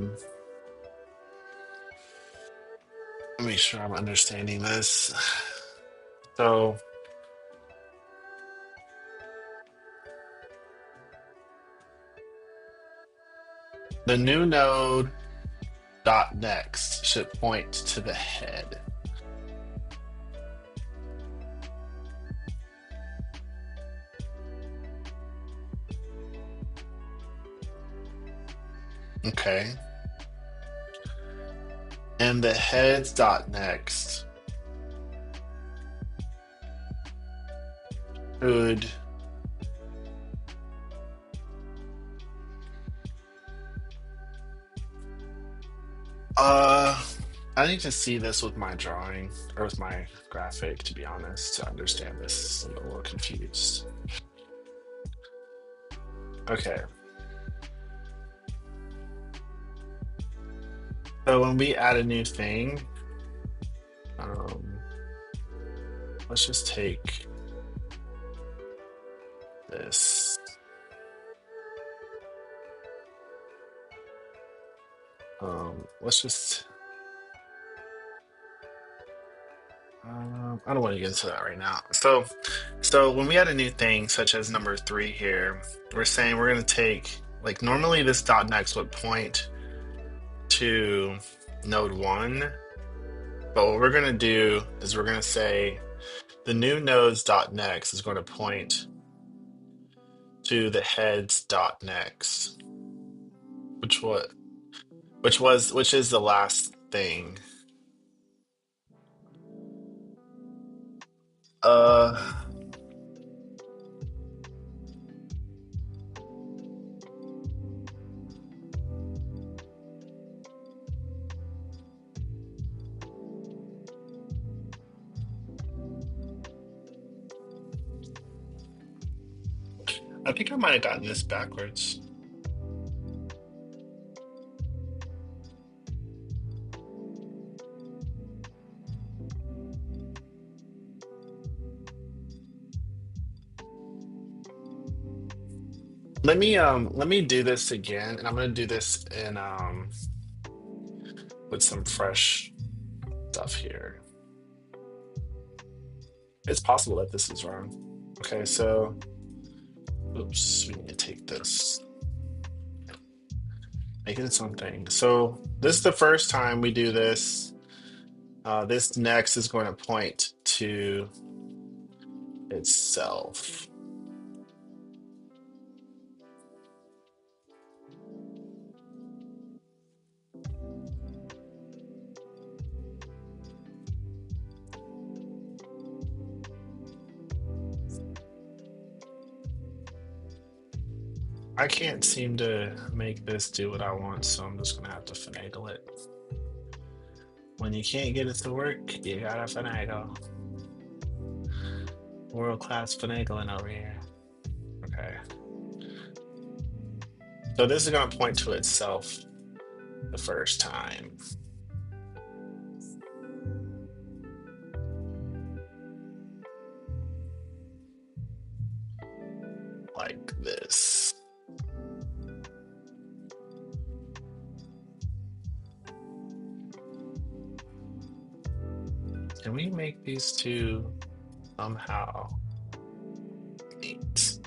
me make sure I'm understanding this. So the new node dot next should point to the head. Okay. And the heads dot next should I need to see this with my drawing or with my graphic, to be honest, to understand this. I'm a little confused. Okay. So when we add a new thing, let's just take this. Let's just I don't want to get into that right now. So when we add a new thing, such as number 3 here, we're saying we're going to take, like, normally this dot next would point to node 1, but what we're going to do is we're going to say the new nodes dot next is going to point to the heads dot next, which is the last thing. Uh I think I might have gotten this backwards. Let me do this again, and I'm gonna do this in with some fresh stuff here. It's possible that this is wrong. Okay, so oops, we need to take this, make it its own thing. So this is the first time we do this. This next is going to point to itself. I can't seem to make this do what I want, so I'm just gonna have to finagle it. When you can't get it to work, you gotta finagle. World class finagling over here. Okay. So this is gonna point to itself the first time. Like this. Can we make these two somehow meet?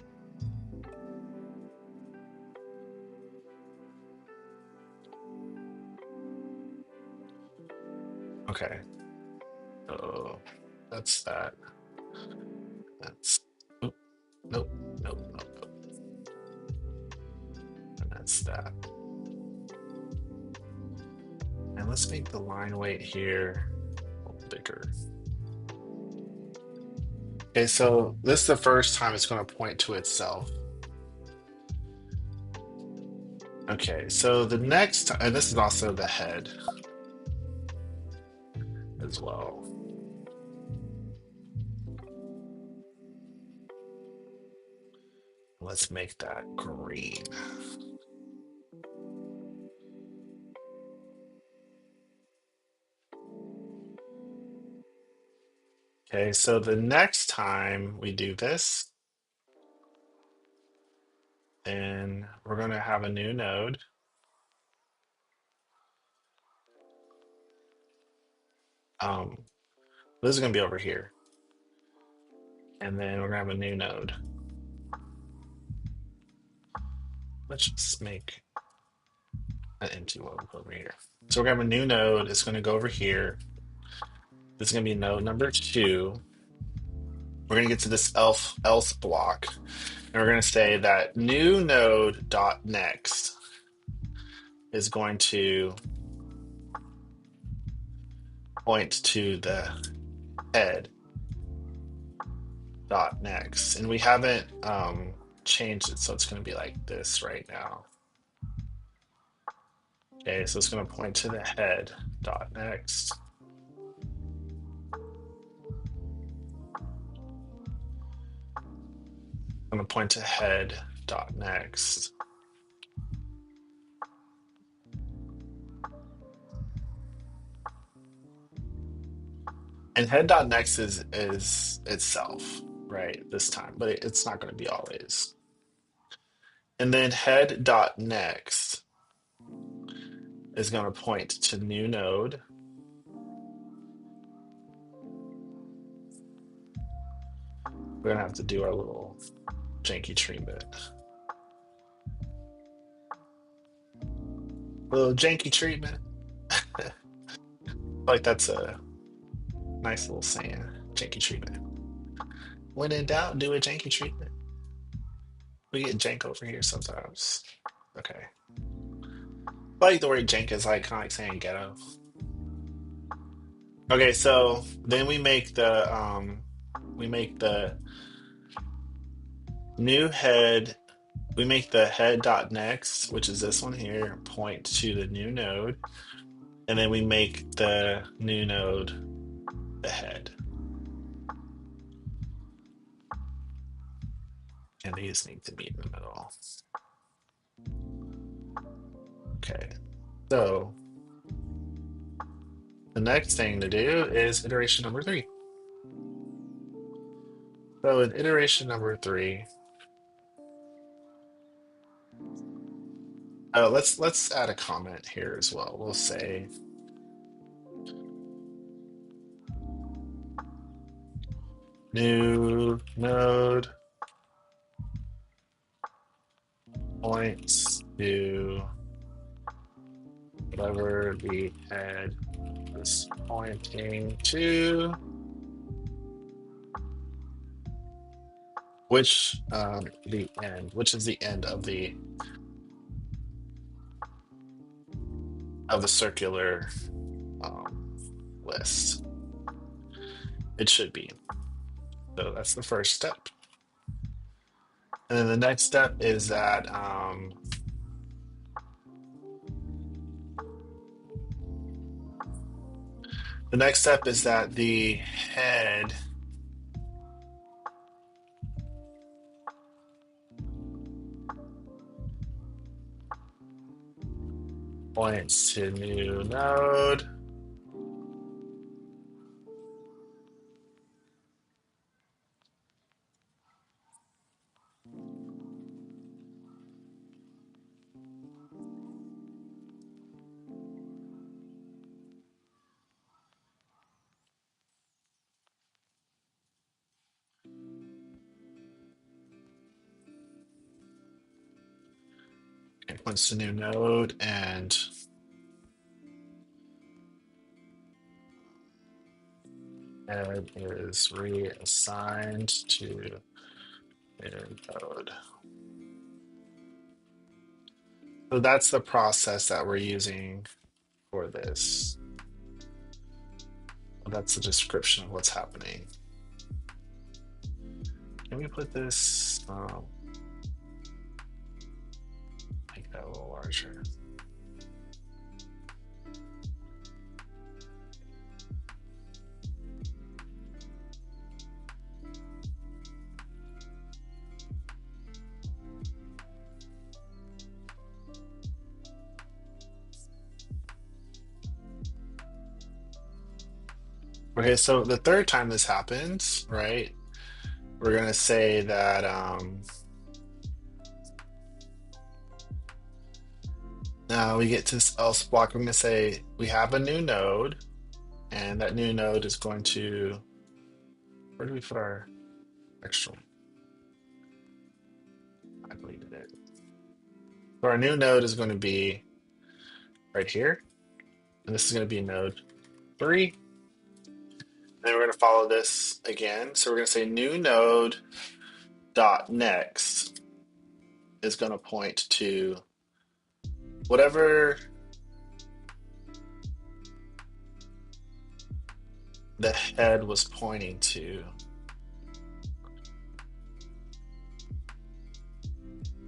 Okay. Oh, that's that. That's oop, nope, nope, nope, nope. And that's that. And let's make the line weight here a little bigger. Okay, so this is the first time it's going to point to itself. Okay, so the next, and this is also the head as well. Let's make that green. Okay, so the next time we do this, then we're going to have a new node. This is going to be over here. And then we're going to have a new node. Let's just make an empty one over here. So we're going to have a new node. It's going to go over here. This is going to be node number 2. We're going to get to this else block. And we're going to say that new node dot next is going to point to the head dot next. And we haven't changed it, so it's going to be like this right now. Okay, so it's going to point to the head dot next. I'm going to point to head dot next. And head dot next is itself, right? This time, but it's not going to be always. And then head dot next is going to point to new node. We're going to have to do our little janky treatment. A little janky treatment. Like that's a nice little saying. Janky treatment. When in doubt, do a janky treatment. We get jank over here sometimes. Okay. I like the word jank is like kind of like saying ghetto. Okay, so then we make the new head, we make the head dot next, which is this one here, point to the new node, and then we make the new node the head. And these need to be in the middle. Okay, so the next thing to do is iteration number 3. So in iteration number 3, let's add a comment here as well. We'll say new node points to whatever the head is pointing to, which is the end of the circular um, list. It should be. So that's the first step. And then the next step is that the head points to new node. It points to new node, and head is reassigned to new node. So that's the process that we're using for this. That's the description of what's happening. Can we put this, make that a little larger? Okay, so the third time this happens, right? We're gonna say that now we get to this else block. We're gonna say we have a new node, and that new node is going to, where do we put our extra one? I deleted it. So our new node is going to be right here, and this is going to be node 3. Then we're going to follow this again. So we're going to say new node dot next is going to point to whatever the head was pointing to.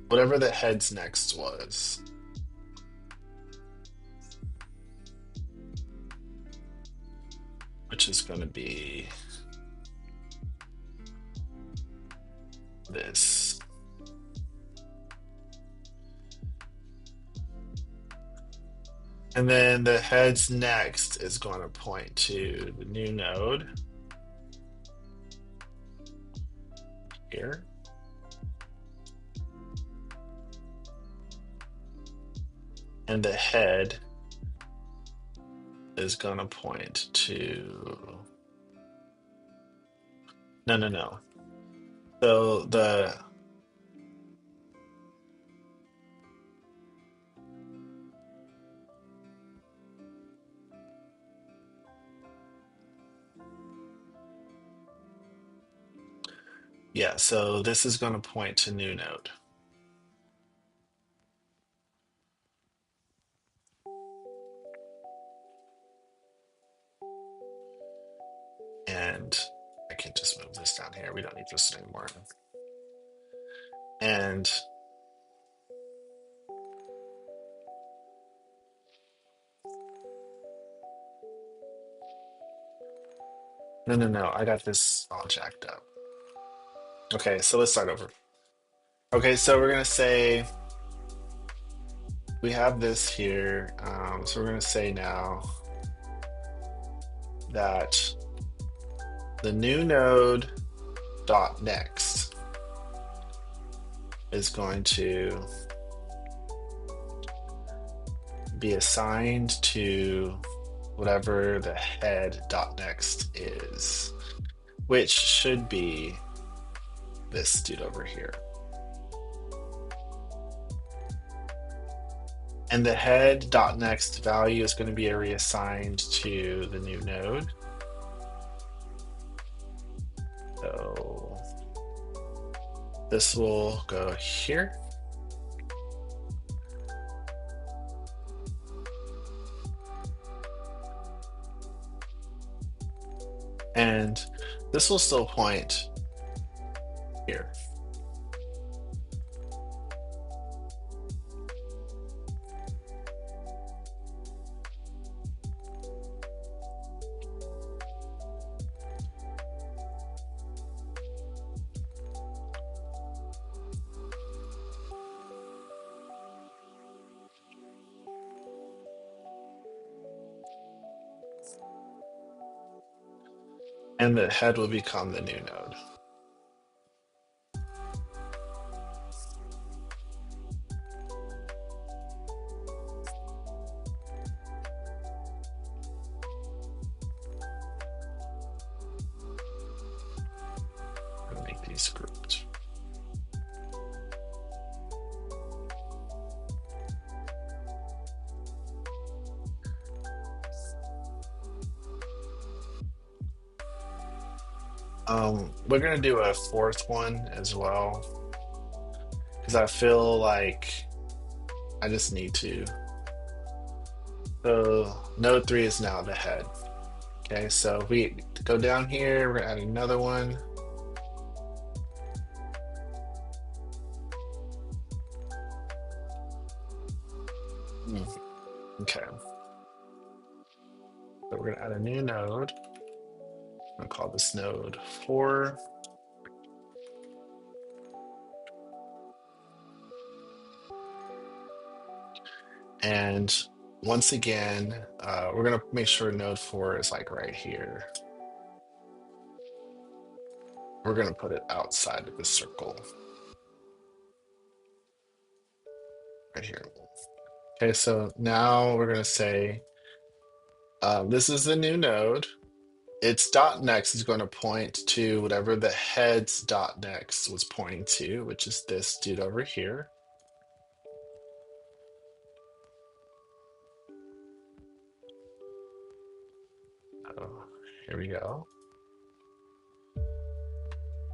Whatever the head's next was. Which is going to be this. And then the head's next is going to point to the new node here. And the head is going to point to, no. So yeah, so this is going to point to new node. And I can just move this down here. We don't need this anymore. And no, I got this all jacked up. Okay, so let's start over. Okay, so we're gonna say we have this here. So we're gonna say now that the new node dot next is going to be assigned to whatever the head dot next is, which should be this dude over here. And the head dot next value is going to be reassigned to the new node. So this will go here. And this will still point here. And the head will become the new node. I'm gonna make these grouped. We're gonna do a fourth one as well because I feel like I just need to. So node 3 is now the head. Okay, so if we go down here, we're gonna add another one. Hmm, okay, so we're gonna add a new node. I'm gonna call this node 4. And once again, we're gonna make sure node 4 is like right here. We're gonna put it outside of the circle. Right here. Okay, so now we're gonna say this is the new node. Its dot next is going to point to whatever the head's dot next was pointing to, which is this dude over here. Oh, here we go.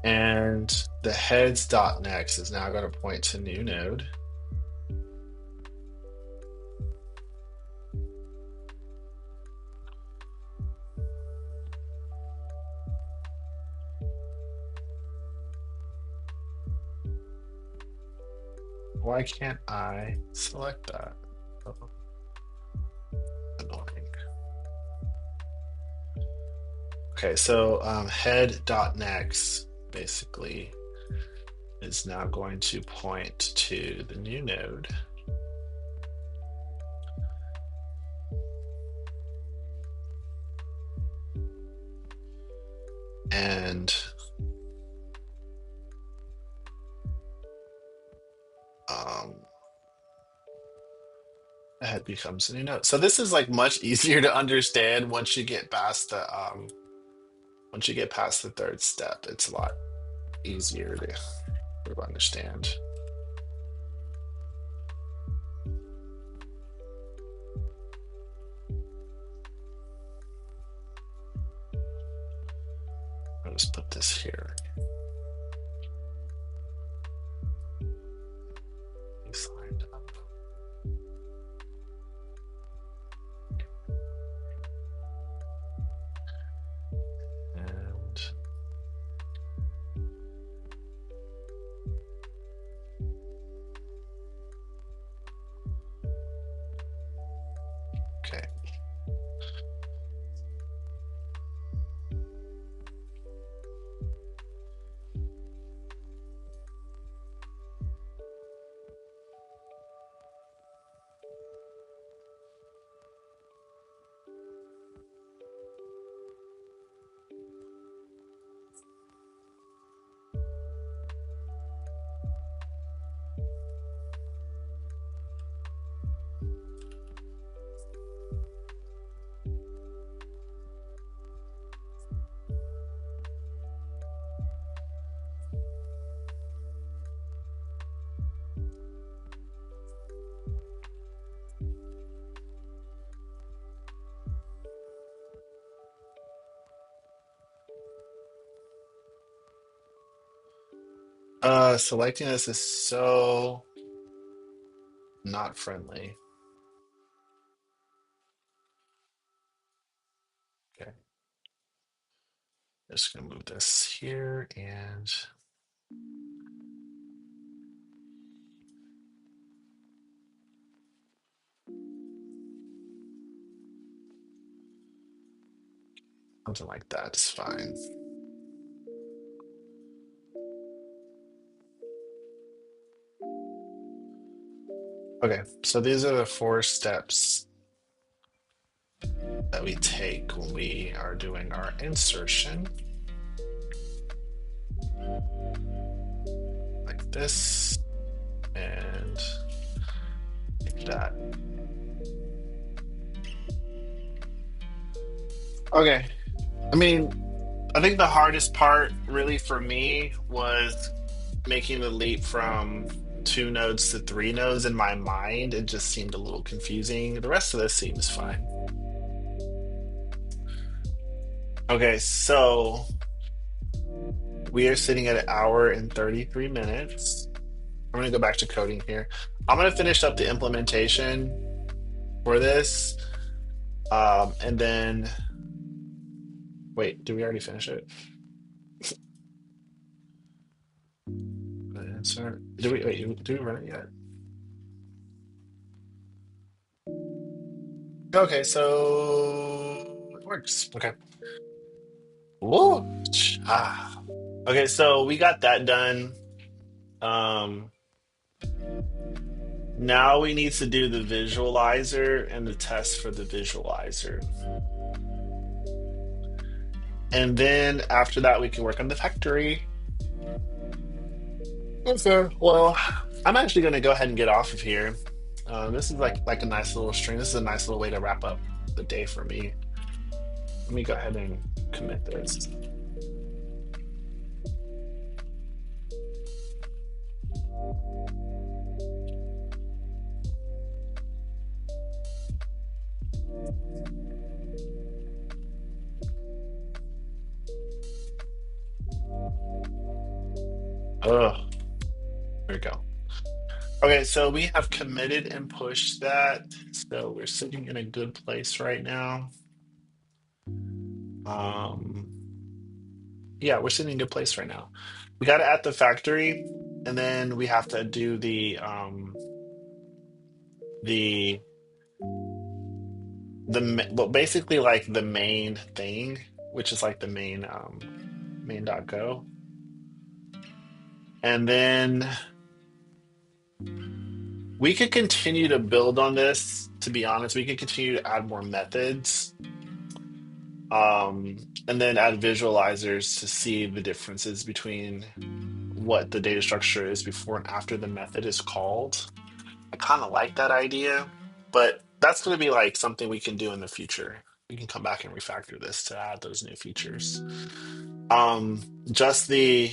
And the head's dot next is now going to point to new node. Why can't I select that? Oh, annoying. Okay, so head dot next basically is now going to point to the new node. And head becomes a new node. So this is like much easier to understand once you get past the third step. It's a lot easier to sort of understand. I'll just put this here. Signed up. And Selecting this is so not friendly. Okay, just gonna move this here and something like that is fine. Okay, so these are the four steps that we take when we are doing our insertion, like this and like that. Okay, I mean, I think the hardest part really for me was making the leap from two nodes to three nodes in my mind. It just seemed a little confusing. The rest of this seems fine. Okay, so we are sitting at an hour and 33 minutes. I'm going to go back to coding here. I'm going to finish up the implementation for this. And then, wait, did we already finish it? Answer. Did we wait? Did we run it yet? Okay, so it works. Okay. Whoa. Ah. Okay, so we got that done. Um, Now we need to do the visualizer and the test for the visualizer. And then after that, we can work on the factory. Okay. Well, I'm actually going to go ahead and get off of here. This is like a nice little stream. This is a nice little way to wrap up the day for me. Let me go ahead and commit this. Oh, there we go. Okay, so we have committed and pushed that. So we're sitting in a good place right now. Um, yeah, we're sitting in a good place right now. We got to add the factory, and then we have to do the well, basically like the main thing, which is like the main.go. And then we could continue to build on this. To be honest, we could continue to add more methods, and then add visualizers to see the differences between what the data structure is before and after the method is called. I kind of like that idea, but that's going to be like something we can do in the future. We can come back and refactor this to add those new features. Just the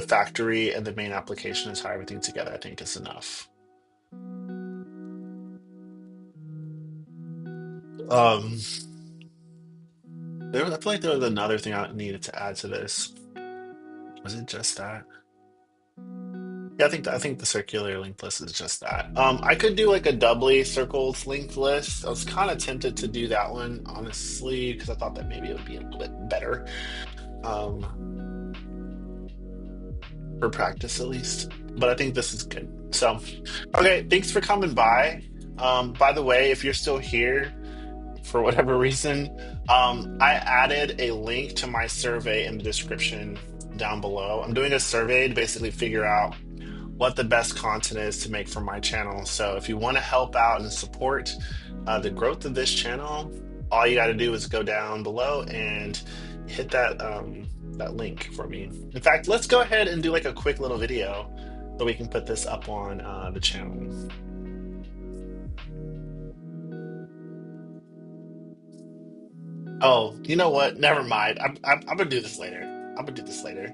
factory and the main application and tie everything together, I think is enough. Um, I feel like there was another thing I needed to add to this. Was it just that? Yeah, I think the circular linked list is just that. I could do like a doubly circled linked list. I was kind of tempted to do that one, honestly, because I thought that maybe it would be a little bit better, um, for practice at least. But I think this is good. So, okay, thanks for coming by. By the way, if you're still here for whatever reason, I added a link to my survey in the description down below. I'm doing a survey to basically figure out what the best content is to make for my channel. So if you want to help out and support the growth of this channel, all you got to do is go down below and hit that link for me. In fact, let's go ahead and do like a quick little video so we can put this up on the channel. Oh, you know what? Never mind. I'm gonna do this later. I'm gonna do this later.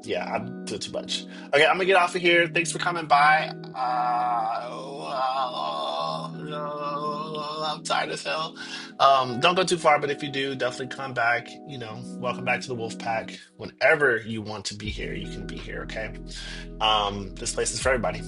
Yeah, I'm doing too much. Okay, I'm gonna get off of here. Thanks for coming by. I'm tired as hell. Don't go too far, but if you do, definitely come back. Welcome back to the Wolf Pack. Whenever you want to be here, you can be here. Okay. This place is for everybody.